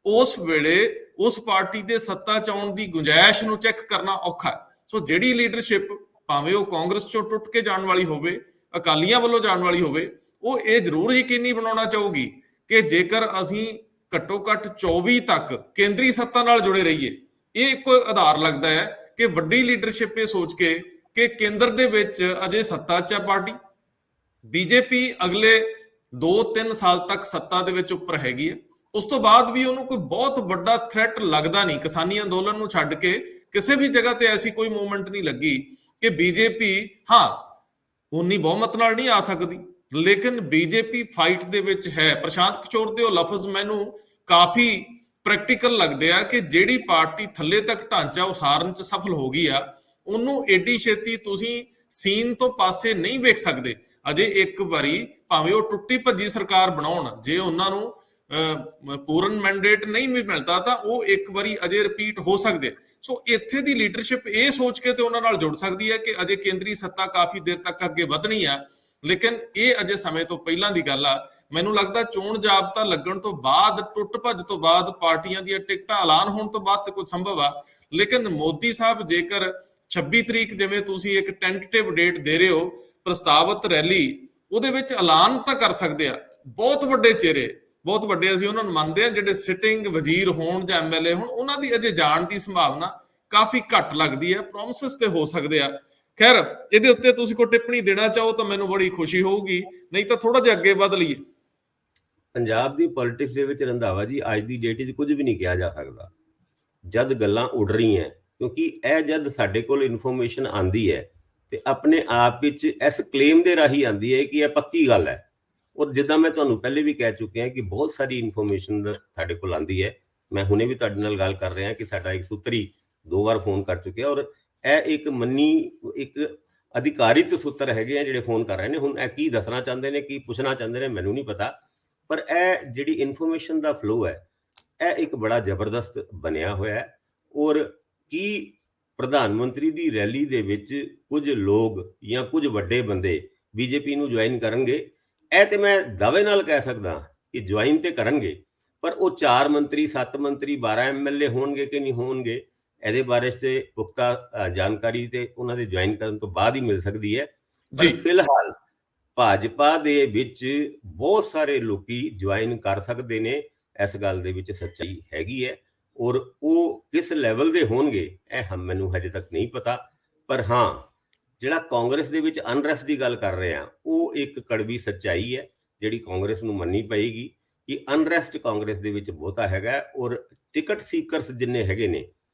A: ਉਸ ਵੇਲੇ ਉਸ ਪਾਰਟੀ ਦੇ ਸੱਤਾ ਚ ਆਉਣ ਦੀ ਗੁੰਜਾਇਸ਼ ਨੂੰ ਚੈੱਕ ਕਰਨਾ ਔਖਾ ਹੈ। ਸੋ ਜਿਹੜੀ ਲੀਡਰਸ਼ਿਪ ਭਾਵੇਂ ਉਹ ਕਾਂਗਰਸ ਚੋਂ ਟੁੱਟ ਕੇ ਜਾਣ ਵਾਲੀ ਹੋਵੇ, ਅਕਾਲੀਆਂ ਵੱਲੋਂ ਜਾਣ ਵਾਲੀ ਹੋਵੇ, ਉਹ ਇਹ ਜ਼ਰੂਰ ਯਕੀਨੀ ਬਣਾਉਣਾ ਚਾਹੂਗੀ ਕਿ ਜੇਕਰ ਅਸੀਂ ਘੱਟੋ ਘੱਟ 24 ਤੱਕ ਕੇਂਦਰੀ ਸੱਤਾ ਨਾਲ ਜੁੜੇ ਰਹੀਏ। ਇਹ ਇੱਕ ਆਧਾਰ ਲੱਗਦਾ ਹੈ ਕਿ ਵੱਡੀ ਲੀਡਰਸ਼ਿਪ ਇਹ ਸੋਚ ਕੇ ਕਿ ਕੇਂਦਰ ਦੇ ਵਿੱਚ ਅਜੇ ਸੱਤਾ 'ਚ ਹੈ ਪਾਰਟੀ, ਬੀਜੇਪੀ ਅਗਲੇ 2-3 ਸਾਲ ਤੱਕ ਸੱਤਾ ਦੇ ਵਿੱਚ ਉੱਪਰ ਹੈਗੀ ਹੈ, ਉਸ ਤੋਂ ਬਾਅਦ ਵੀ ਉਹਨੂੰ ਕੋਈ ਬਹੁਤ ਵੱਡਾ ਥ੍ਰੈਟ ਲੱਗਦਾ ਨਹੀਂ। ਕਿਸਾਨੀ ਅੰਦੋਲਨ ਨੂੰ ਛੱਡ ਕੇ ਕਿਸੇ ਵੀ ਜਗ੍ਹਾ ਤੇ ਐਸੀ ਕੋਈ ਮੂਵਮੈਂਟ ਨਹੀਂ ਲੱਗੀ ਕਿ ਬੀਜੇਪੀ ਉਨੀ ਬਹੁਮਤ ਨਾਲ ਨਹੀਂ ਆ ਸਕਦੀ, ਲੇਕਿਨ ਬੀਜੇਪੀ ਫਾਈਟ ਦੇ ਵਿੱਚ ਹੈ। ਪ੍ਰਸ਼ਾਂਤ ਕਿਸ਼ੋਰ ਦੇ ਉਹ ਲਫ਼ਜ਼ ਮੈਨੂੰ ਕਾਫੀ ਪ੍ਰੈਕਟੀਕਲ ਲੱਗਦੇ ਆ ਕਿ ਜਿਹੜੀ ਪਾਰਟੀ ਥੱਲੇ ਤੱਕ ਢਾਂਚਾ ਉਸਾਰਨ 'ਚ ਸਫਲ ਹੋ ਗਈ ਆ, ਉਹਨੂੰ ਏਡੀ ਛੇਤੀ ਤੁਸੀਂ ਸੀਨ ਤੋਂ ਪਾਸੇ ਨਹੀਂ ਵੇਖ ਸਕਦੇ। ਅਜੇ ਇੱਕ ਵਾਰੀ ਭਾਵੇਂ ਉਹ ਟੁੱਟੀ ਭੱਜੀ ਸਰਕਾਰ ਬਣਾਉਣ, ਜੇ ਉਹਨਾਂ ਨੂੰ ਪੂਰਨ ਮੈਂਡੇਟ ਨਹੀਂ ਵੀ ਮਿਲਦਾ ਤਾਂ ਉਹ ਇੱਕ ਵਾਰੀ ਅਜੇ ਰਿਪੀਟ ਹੋ ਸਕਦੇ। ਸੋ ਇੱਥੇ ਦੀ ਲੀਡਰਸ਼ਿਪ ਇਹ ਸੋਚ ਕੇ ਤੇ ਉਹਨਾਂ ਨਾਲ ਜੁੜ ਸਕਦੀ ਹੈ ਕਿ ਅਜੇ ਕੇਂਦਰੀ ਸੱਤਾ ਕਾਫੀ ਦੇਰ ਤੱਕ ਅੱਗੇ ਵਧਣੀ ਆ, ਲੇਕਿਨ ਇਹ ਅਜੇ ਸਮੇਂ ਤੋਂ ਪਹਿਲਾਂ ਦੀ ਗੱਲ ਆ। ਮੈਨੂੰ ਲੱਗਦਾ ਚੋਣ ਜਾਬਤਾ ਲੱਗਣ ਤੋਂ ਬਾਅਦ, ਟੁੱਟ ਭੱਜ ਤੋਂ ਬਾਅਦ, ਪਾਰਟੀਆਂ ਦੀਆਂ ਟਿਕਟਾਂ ਐਲਾਨ ਹੋਣ ਤੋਂ ਬਾਅਦ ਤੇ ਕੁਝ ਸੰਭਵ ਆ। ਲੇਕਿਨ ਮੋਦੀ ਸਾਹਿਬ ਜੇਕਰ 26 ਤਰੀਕ ਜਿਵੇਂ ਤੁਸੀਂ ਇੱਕ ਟੈਂਟੇਟਿਵ ਡੇਟ ਦੇ ਰਹੇ ਹੋ, ਪ੍ਰਸਤਾਵਿਤ ਰੈਲੀ, ਉਹਦੇ ਵਿੱਚ ਐਲਾਨ ਤਾਂ ਕਰ ਸਕਦੇ ਆ ਬਹੁਤ ਵੱਡੇ ਚਿਹਰੇ, ਬਹੁਤ ਵੱਡੇ ਅਸੀਂ ਉਹਨਾਂ ਨੂੰ ਮੰਨਦੇ ਆ, ਜਿਹੜੇ ਸਿਟਿੰਗ ਵਜ਼ੀਰ ਹੋਣ ਜਾਂ ਐਮਐਲਏ ਹੋਣ, ਉਹਨਾਂ ਦੀ ਅਜੇ ਜਾਣ ਦੀ ਸੰਭਾਵਨਾ ਕਾਫੀ ਘੱਟ ਲੱਗਦੀ ਹੈ। ਪ੍ਰੋਮਿਸਸ ਤੇ ਹੋ ਸਕਦੇ ਆ। ਖੈਰ, ਇਹਦੇ ਉੱਤੇ ਤੁਸੀਂ ਕੋਈ ਟਿੱਪਣੀ ਦੇਣਾ ਚਾਹੋ ਤਾਂ ਮੈਨੂੰ ਬੜੀ ਖੁਸ਼ੀ ਹੋਊਗੀ, ਨਹੀਂ ਤਾਂ ਥੋੜਾ ਜਿਹਾ ਅੱਗੇ ਵਧ ਲਈਏ।
B: ਪੰਜਾਬ ਦੀ ਪੋਲਿਟਿਕਸ ਦੇ ਵਿੱਚ ਰੰਧਾਵਾ ਜੀ ਅੱਜ ਦੀ ਡੇਟ 'ਚ ਕੁਝ ਵੀ ਨਹੀਂ ਕਿਹਾ ਜਾ ਸਕਦਾ ਜਦ ਗੱਲਾਂ ਉੱਡ ਰਹੀਆਂ, ਕਿਉਂਕਿ ਇਹ ਜਦ ਸਾਡੇ ਕੋਲ ਇਨਫੋਰਮੇਸ਼ਨ ਆਉਂਦੀ ਹੈ ਤੇ ਆਪਣੇ ਆਪ ਵਿੱਚ ਇਸ ਕਲੇਮ ਦੇ ਰਾਹੀਂ ਆਉਂਦੀ ਹੈ ਕਿ ਇਹ ਪੱਕੀ ਗੱਲ ਹੈ। ਔਰ ਜਿੱਦਾਂ ਮੈਂ ਤੁਹਾਨੂੰ ਪਹਿਲੇ ਵੀ ਕਹਿ ਚੁੱਕਿਆ ਕਿ ਬਹੁਤ ਸਾਰੀ ਇਨਫੋਰਮੇਸ਼ਨ ਸਾਡੇ ਕੋਲ ਆਉਂਦੀ ਹੈ। ਮੈਂ ਹੁਣੇ ਵੀ ਤੁਹਾਡੇ ਨਾਲ ਗੱਲ ਕਰ ਰਿਹਾ ਕਿ ਸਾਡਾ ਇੱਕ ਸੂਤਰੀ 2 ਵਾਰ ਫੋਨ ਕਰ ਚੁੱਕਿਆ, ਔਰ ਇਹ ਇੱਕ ਅਧਿਕਾਰਿਤ ਸੂਤਰ ਹੈਗੇ ਆ ਜਿਹੜੇ ਫੋਨ ਕਰ ਰਹੇ ਨੇ। ਹੁਣ ਇਹ ਕੀ ਦੱਸਣਾ ਚਾਹੁੰਦੇ ਨੇ, ਕੀ ਪੁੱਛਣਾ ਚਾਹੁੰਦੇ ਨੇ, ਮੈਨੂੰ ਨਹੀਂ ਪਤਾ, ਪਰ ਇਹ ਜਿਹੜੀ ਇਨਫੋਰਮੇਸ਼ਨ ਦਾ ਫਲੋ ਹੈ, ਇਹ ਇੱਕ ਬੜਾ ਜ਼ਬਰਦਸਤ ਬਣਿਆ ਹੋਇਆ ਹੈ। ਔਰ ਕੀ ਪ੍ਰਧਾਨ ਮੰਤਰੀ ਦੀ ਰੈਲੀ ਦੇ ਵਿੱਚ ਕੁਝ ਲੋਕ ਜਾਂ ਕੁਝ ਵੱਡੇ ਬੰਦੇ ਬੀਜੇਪੀ ਨੂੰ ਜੁਆਇਨ ਕਰਨਗੇ। ਇਹ ਤੇ ਮੈਂ ਦਾਅਵੇ ਨਾਲ ਕਹਿ ਸਕਦਾ ਕਿ ਜੁਆਇਨ ਤੇ ਕਰਨਗੇ, ਪਰ ਉਹ 4 ਮੰਤਰੀ 7 ਮੰਤਰੀ 12 ਐਮਐਲਏ ਹੋਣਗੇ ਕਿ ਨਹੀਂ ਹੋਣਗੇ, ਇਹਦੇ ਬਾਰੇ ਤੇ ਪੁਖਤਾ ਜਾਣਕਾਰੀ ਤੇ ਉਹਨਾਂ ਦੇ ਜੁਆਇਨ ਕਰਨ ਤੋਂ ਬਾਅਦ ਹੀ ਮਿਲ ਸਕਦੀ ਹੈ। ਪਰ ਫਿਲਹਾਲ ਭਾਜਪਾ ਦੇ ਵਿੱਚ ਬਹੁਤ ਸਾਰੇ ਲੋਕੀ ਜੁਆਇਨ ਕਰ ਸਕਦੇ ਨੇ, ਇਸ ਗੱਲ ਦੇ ਵਿੱਚ ਸੱਚਾਈ ਹੈਗੀ ਹੈ। ਔਰ ਉਹ ਕਿਸ ਲੈਵਲ ਦੇ ਹੋਣਗੇ ਇਹ ਮੈਨੂੰ ਹਜੇ ਤੱਕ ਨਹੀਂ ਪਤਾ। ਪਰ ਹਾਂ, ਜਿਹੜਾ ਕਾਂਗਰਸ ਦੇ ਵਿੱਚ ਅਨਰੈਸਟ ਦੀ ਗੱਲ ਕਰ ਰਹੇ ਆ, ਉਹ ਇੱਕ ਕੜਵੀ ਸੱਚਾਈ ਹੈ ਜਿਹੜੀ ਕਾਂਗਰਸ ਨੂੰ ਮੰਨਣੀ ਪਏਗੀ ਕਿ ਅਨਰੈਸਟ ਕਾਂਗਰਸ ਦੇ ਵਿੱਚ ਬਹੁਤਾ ਹੈਗਾ। ਔਰ ਟਿਕਟ ਸੀਕਰਸ ਜਿੰਨੇ ਹੈਗੇ ਨੇ,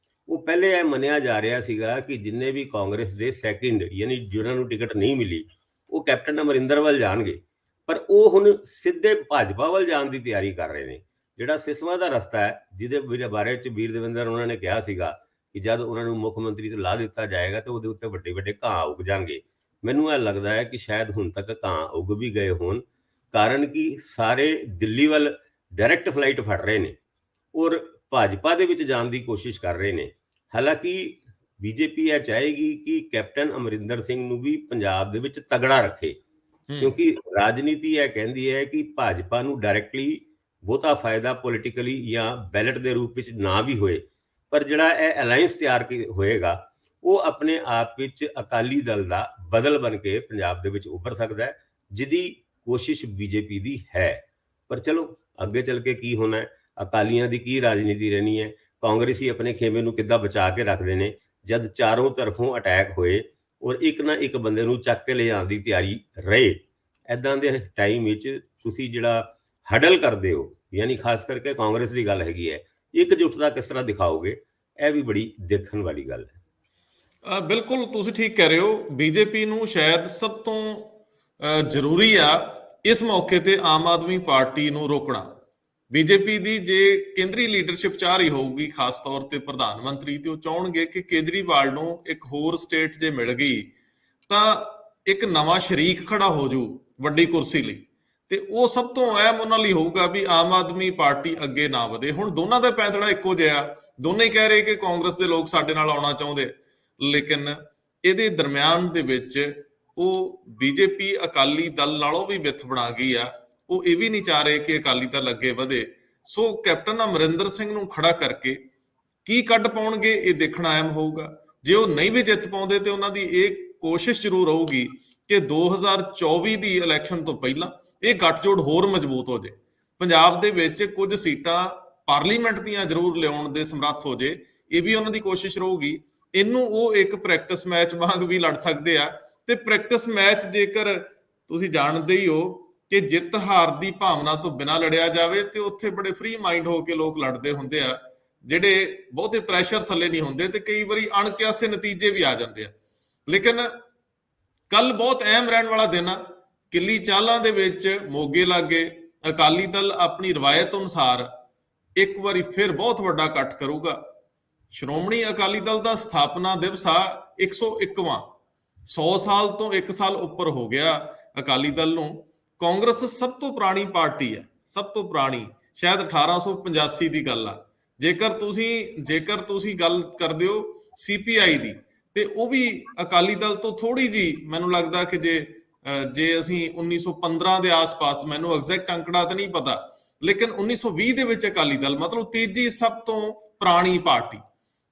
B: ਉਹ ਪਹਿਲੇ ਇਹ ਮੰਨਿਆ ਜਾ ਰਿਹਾ ਸੀਗਾ ਕਿ ਜਿੰਨੇ ਵੀ ਕਾਂਗਰਸ ਦੇ ਸੈਕਿੰਡ ਯਾਨੀ ਜਿਹਨਾਂ ਨੂੰ ਟਿਕਟ ਨਹੀਂ ਮਿਲੀ ਉਹ ਕੈਪਟਨ ਅਮਰਿੰਦਰ ਵੱਲ ਜਾਣਗੇ, ਪਰ ਉਹ ਹੁਣ ਸਿੱਧੇ ਭਾਜਪਾ ਵੱਲ ਜਾਣ ਦੀ ਤਿਆਰੀ ਕਰ ਰਹੇ ਨੇ। ਜਿਹੜਾ ਸਿਸਵਾ ਦਾ ਰਸਤਾ ਹੈ, ਜਿਹਦੇ ਬਾਰੇ ਚ ਵੀਰ ਦੇਵਿੰਦਰ ਉਹਨਾਂ ਨੇ ਕਿਹਾ ਸੀਗਾ ਕਿ ਜਦ ਉਹਨਾਂ ਨੂੰ ਮੁੱਖ ਮੰਤਰੀ ਤੋਂ ਲਾ ਦਿੱਤਾ ਜਾਏਗਾ ਤੇ ਉਹਦੇ ਉੱਤੇ ਵੱਡੇ ਵੱਡੇ ਘਾਹ ਉੱਗ ਜਾਣਗੇ। ਮੈਨੂੰ ਇਹ ਲੱਗਦਾ ਹੈ ਕਿ ਸ਼ਾਇਦ ਹੁਣ ਤੱਕ ਘਾਹ ਉੱਗ ਵੀ ਗਏ ਹੋਣ, ਕਾਰਨ ਕਿ ਸਾਰੇ ਦਿੱਲੀ ਵੱਲ ਡਾਇਰੈਕਟ ਫਲਾਈਟ ਫੜ ਰਹੇ ਨੇ ਔਰ ਭਾਜਪਾ ਦੇ ਵਿੱਚ ਜਾਣ ਦੀ ਕੋਸ਼ਿਸ਼ ਕਰ ਰਹੇ ਨੇ। ਹਾਲਾਂਕਿ ਬੀਜੇਪੀ ਇਹ ਚਾਹੇਗੀ ਕਿ ਕੈਪਟਨ ਅਮਰਿੰਦਰ ਸਿੰਘ ਨੂੰ ਵੀ ਪੰਜਾਬ ਦੇ ਵਿੱਚ ਤਗੜਾ ਰੱਖੇ, ਕਿਉਂਕਿ ਰਾਜਨੀਤੀ ਇਹ ਕਹਿੰਦੀ ਹੈ ਕਿ ਭਾਜਪਾ ਨੂੰ ਡਾਇਰੈਕਟਲੀ ਬਹੁਤਾ ਫਾਇਦਾ ਪੋਲੀਟੀਕਲੀ ਜਾਂ ਬੈਲਟ ਦੇ ਰੂਪ ਵਿੱਚ ਨਾ ਵੀ ਹੋਏ, ਪਰ ਜਿਹੜਾ ਇਹ ਅਲਾਈਅੰਸ ਤਿਆਰ ਹੋਏਗਾ ਉਹ ਆਪਣੇ ਆਪ ਵਿੱਚ ਅਕਾਲੀ ਦਲ ਦਾ ਬਦਲ ਬਣ ਕੇ ਪੰਜਾਬ ਦੇ ਵਿੱਚ ਉੱਭਰ ਸਕਦਾ ਹੈ, ਜਿਹਦੀ ਕੋਸ਼ਿਸ਼ ਬੀਜੇਪੀ ਦੀ ਹੈ। ਪਰ ਚਲੋ ਅੱਗੇ ਚੱਲ ਕੇ ਕੀ ਹੋਣਾ ਹੈ, ਅਕਾਲੀਆਂ ਦੀ ਕੀ ਰਾਜਨੀਤੀ ਰਹਿਣੀ ਹੈ, ਕਾਂਗਰਸੀ ਆਪਣੇ ਖੇਮੇ ਨੂੰ ਕਿੱਦਾਂ ਬਚਾ ਕੇ ਰੱਖਦੇ ਨੇ ਜਦ ਚਾਰੋਂ ਤਰਫੋਂ ਅਟੈਕ ਹੋਏ ਔਰ ਇੱਕ ਨਾ ਇੱਕ ਬੰਦੇ ਨੂੰ ਚੱਕ ਕੇ ਲਿਆਉਣ ਦੀ ਤਿਆਰੀ ਰਹੇ। ਇੱਦਾਂ ਦੇ ਟਾਈਮ ਵਿੱਚ ਤੁਸੀਂ ਜਿਹੜਾ ਹਡਲ ਕਰਦੇ ਹੋ, ਯਾਨੀ ਖਾਸ ਕਰਕੇ ਕਾਂਗਰਸ ਦੀ ਗੱਲ ਹੈਗੀ ਹੈ, ਇਕਜੁੱਟਤਾ ਕਿਸ ਤਰ੍ਹਾਂ ਦਿਖਾਓਗੇ, ਇਹ ਵੀ ਬੜੀ ਦੇਖਣ ਵਾਲੀ ਗੱਲ ਹੈ।
A: ਬਿਲਕੁਲ ਤੁਸੀਂ ਠੀਕ ਕਹਿ ਰਹੇ ਹੋ। ਬੀਜੇਪੀ ਨੂੰ ਸ਼ਾਇਦ ਸਭ ਤੋਂ ਜ਼ਰੂਰੀ ਆ ਇਸ ਮੌਕੇ ਤੇ ਆਮ ਆਦਮੀ ਪਾਰਟੀ ਨੂੰ ਰੋਕਣਾ। ਬੀਜੇਪੀ ਦੀ ਜੇ ਕੇਂਦਰੀ ਲੀਡਰਸ਼ਿਪ ਚਾਹ ਰਹੀ ਹੋਊਗੀ, ਖਾਸ ਤੌਰ ਤੇ ਪ੍ਰਧਾਨ ਮੰਤਰੀ, ਤੇ ਉਹ ਚਾਹਣਗੇ ਕਿ ਕੇਜਰੀਵਾਲ ਨੂੰ ਇੱਕ ਹੋਰ ਸਟੇਟ ਜੇ ਮਿਲ ਗਈ ਤਾਂ ਇੱਕ ਨਵਾਂ ਸ਼ਰੀਕ ਖੜਾ ਹੋ ਜੂ ਵੱਡੀ ਕੁਰਸੀ ਲਈ, ਤੇ ਉਹ ਸਭ ਤੋਂ ਅਹਿਮ ਉਹਨਾਂ ਲਈ ਹੋਊਗਾ ਵੀ ਆਮ ਆਦਮੀ ਪਾਰਟੀ ਅੱਗੇ ਨਾ ਵਧੇ। ਹੁਣ ਦੋਨਾਂ ਦਾ ਪੈਂਤੜਾ ਇੱਕੋ ਜਿਹਾ, ਦੋਨੇ ਹੀ ਕਹਿ ਰਹੇ ਕਿ ਕਾਂਗਰਸ ਦੇ ਲੋਕ ਸਾਡੇ ਨਾਲ ਆਉਣਾ ਚਾਹੁੰਦੇ, ਲੇਕਿਨ ਇਹਦੇ ਦਰਮਿਆਨ ਦੇ ਵਿੱਚ ਉਹ ਬੀਜੇਪੀ ਅਕਾਲੀ ਦਲ ਨਾਲੋਂ ਵੀ ਵਿੱਥ ਬਣਾ ਗਈ ਆ। ਉਹ ਇਹ ਵੀ ਨਹੀਂ ਚਾਹ ਰਹੇ ਕਿ ਅਕਾਲੀ ਦਲ ਅੱਗੇ ਵਧੇ। ਸੋ ਕੈਪਟਨ ਅਮਰਿੰਦਰ ਸਿੰਘ ਨੂੰ ਖੜਾ ਕਰਕੇ ਕੀ ਕੱਢ ਪਾਉਣਗੇ ਇਹ ਦੇਖਣਾ ਅਹਿਮ ਹੋਊਗਾ। ਜੇ ਉਹ ਨਹੀਂ ਵੀ ਜਿੱਤ ਪਾਉਂਦੇ ਤੇ ਉਹਨਾਂ ਦੀ ਇਹ ਕੋਸ਼ਿਸ਼ ਜ਼ਰੂਰ ਰਹੂਗੀ ਕਿ 2024 ਦੀ ਇਲੈਕਸ਼ਨ ਤੋਂ ਪਹਿਲਾਂ ਇਹ ਗੱਠਜੋੜ ਹੋਰ ਮਜ਼ਬੂਤ ਹੋ ਜੇ, ਪੰਜਾਬ ਦੇ ਵਿੱਚ ਕੁਝ ਸੀਟਾਂ ਪਾਰਲੀਮੈਂਟ ਦੀਆਂ ਜ਼ਰੂਰ ਲਿਆਉਣ ਦੇ ਸਮਰੱਥ ਹੋ ਜੇ। ਇਹ ਵੀ ਉਹਨਾਂ ਦੀ ਕੋਸ਼ਿਸ਼ ਰਹੂਗੀ। ਇਹਨੂੰ ਉਹ ਇੱਕ ਪ੍ਰੈਕਟਿਸ ਮੈਚ ਵਾਂਗ ਵੀ ਲੜ ਸਕਦੇ ਆ, ਤੇ ਪ੍ਰੈਕਟਿਸ ਮੈਚ ਜੇਕਰ ਤੁਸੀਂ ਜਾਣਦੇ ਹੀ ਹੋ ਕਿ ਜਿੱਤ ਹਾਰ ਦੀ ਭਾਵਨਾ ਤੋਂ ਬਿਨਾਂ ਲੜਿਆ ਜਾਵੇ ਤੇ ਉੱਥੇ ਬੜੇ ਫ੍ਰੀ ਮਾਈਂਡ ਹੋ ਕੇ ਲੋਕ ਲੜਦੇ ਹੁੰਦੇ ਆ, ਜਿਹੜੇ ਬਹੁਤੇ ਪ੍ਰੈਸ਼ਰ ਥੱਲੇ ਨਹੀਂ ਹੁੰਦੇ, ਤੇ ਕਈ ਵਾਰੀ ਅਣਕਿਆਸੇ ਨਤੀਜੇ ਵੀ ਆ ਜਾਂਦੇ ਆ। ਲੇਕਿਨ ਕੱਲ ਬਹੁਤ ਅਹਿਮ ਰਹਿਣ ਵਾਲਾ ਦਿਨ ਆ। ਕਿੱਲੀ ਚਾਲਾਂ ਦੇ ਵਿੱਚ ਮੋਗੇ ਲਾਗੇ ਅਕਾਲੀ ਦਲ ਆਪਣੀ ਰਵਾਇਤ ਅਨੁਸਾਰ ਇੱਕ ਵਾਰੀ ਫਿਰ ਬਹੁਤ ਵੱਡਾ ਇਕੱਠ ਕਰੂਗਾ। ਸ਼੍ਰੋਮਣੀ ਅਕਾਲੀ ਦਲ ਦਾ ਸਥਾਪਨਾ ਦਿਵਸ ਆ 101ਵਾਂ। 100 ਸਾਲ ਤੋਂ 1 ਸਾਲ ਉੱਪਰ ਹੋ ਗਿਆ ਅਕਾਲੀ ਦਲ ਨੂੰ। ਕਾਂਗਰਸ ਸਭ ਤੋਂ ਪੁਰਾਣੀ ਪਾਰਟੀ ਹੈ, ਸਭ ਤੋਂ ਪੁਰਾਣੀ, ਸ਼ਾਇਦ 1885 ਦੀ ਗੱਲ ਆ। ਜੇਕਰ ਤੁਸੀਂ ਗੱਲ ਕਰਦੇ ਹੋ CPI ਦੀ, ਤੇ ਉਹ ਵੀ ਅਕਾਲੀ ਦਲ ਤੋਂ ਥੋੜੀ ਜੀ, ਮੈਨੂੰ ਲੱਗਦਾ ਕਿ ਜੇ ਅਸੀਂ 1915 ਦੇ ਆਸ-ਪਾਸ, ਮੈਨੂੰ ਐਗਜ਼ੈਕਟ ਅੰਕੜਾ ਤਾਂ ਨਹੀਂ ਪਤਾ, ਲੇਕਿਨ 1920 ਦੇ ਵਿੱਚ ਅਕਾਲੀ ਦਲ ਮਤਲਬ ਤੀਜੀ ਸਭ ਤੋਂ ਪੁਰਾਣੀ ਪਾਰਟੀ,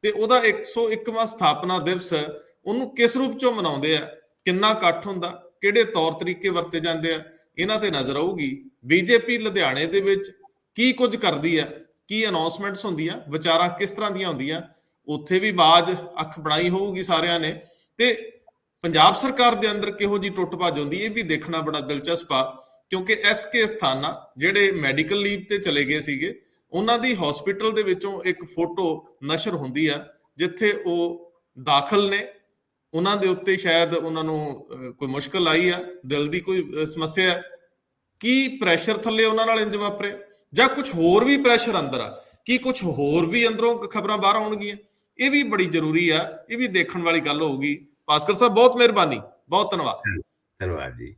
A: ਤੇ ਉਹਦਾ 101ਵਾਂ ਸਥਾਪਨਾ ਦਿਵਸ ਉਹਨੂੰ ਕਿਸ ਰੂਪ ਚੋਂ ਮਨਾਉਂਦੇ ਆ, ਕਿੰਨਾ ਇਕੱਠ ਹੁੰਦਾ, ਕਿਹੜੇ ਤੌਰ ਤਰੀਕੇ ਵਰਤੇ ਜਾਂਦੇ ਆ, ਇਹਨਾਂ ਤੇ ਨਜ਼ਰ ਆਊਗੀ। ਬੀਜੇਪੀ ਲੁਧਿਆਣੇ ਦੇ ਵਿੱਚ ਕੀ ਕੁਝ ਕਰਦੀ ਆ, ਕੀ ਅਨਾਉਂਸਮੈਂਟਸ ਹੁੰਦੀਆਂ, ਵਿਚਾਰਾਂ ਕਿਸ ਤਰ੍ਹਾਂ ਦੀਆਂ ਹੁੰਦੀਆਂ, ਉੱਥੇ ਵੀ ਬਾਜ਼ ਅੱਖ ਬਣਾਈ ਹੋਊਗੀ ਸਾਰਿਆਂ ਨੇ। ਤੇ ਪੰਜਾਬ ਸਰਕਾਰ ਦੇ ਅੰਦਰ ਕਿਹੋ ਜਿਹੀ ਟੁੱਟ ਭੱਜ ਹੁੰਦੀ, ਇਹ ਵੀ ਦੇਖਣਾ ਬੜਾ ਦਿਲਚਸਪ ਆ, ਕਿਉਂਕਿ SK ਅਸਥਾਨਾ ਜਿਹੜੇ ਮੈਡੀਕਲ ਲੀਵ ਤੇ ਚਲੇ ਗਏ ਸੀਗੇ, ਉਹਨਾਂ ਦੀ ਹਸਪੀਟਲ ਦੇ ਵਿੱਚੋਂ ਇੱਕ ਫੋਟੋ ਨਸ਼ਰ ਹੁੰਦੀ ਆ ਜਿੱਥੇ ਉਹ ਦਾਖਲ ਨੇ। ਉਹਨਾਂ ਦੇ ਉੱਤੇ ਸ਼ਾਇਦ ਉਹਨਾਂ ਨੂੰ ਕੋਈ ਮੁਸ਼ਕਲ ਆਈ ਆ, ਦਿਲ ਦੀ ਕੋਈ ਸਮੱਸਿਆ, ਕੀ ਪ੍ਰੈਸ਼ਰ ਥੱਲੇ ਉਹਨਾਂ ਨਾਲ ਇੰਜ ਵਾਪਰਿਆ, ਜਾਂ ਕੁਝ ਹੋਰ ਵੀ ਪ੍ਰੈਸ਼ਰ ਅੰਦਰ ਆ, ਕੀ ਕੁਝ ਹੋਰ ਵੀ ਅੰਦਰੋਂ ਖਬਰਾਂ ਬਾਹਰ ਆਉਣਗੀਆਂ, ਇਹ ਵੀ ਬੜੀ ਜ਼ਰੂਰੀ ਆ, ਇਹ ਵੀ ਦੇਖਣ ਵਾਲੀ ਗੱਲ ਹੋਊਗੀ। ਭਾਸਕਰ ਸਾਹਿਬ ਬਹੁਤ ਮਿਹਰਬਾਨੀ, ਬਹੁਤ ਧੰਨਵਾਦ।
B: ਧੰਨਵਾਦ ਜੀ।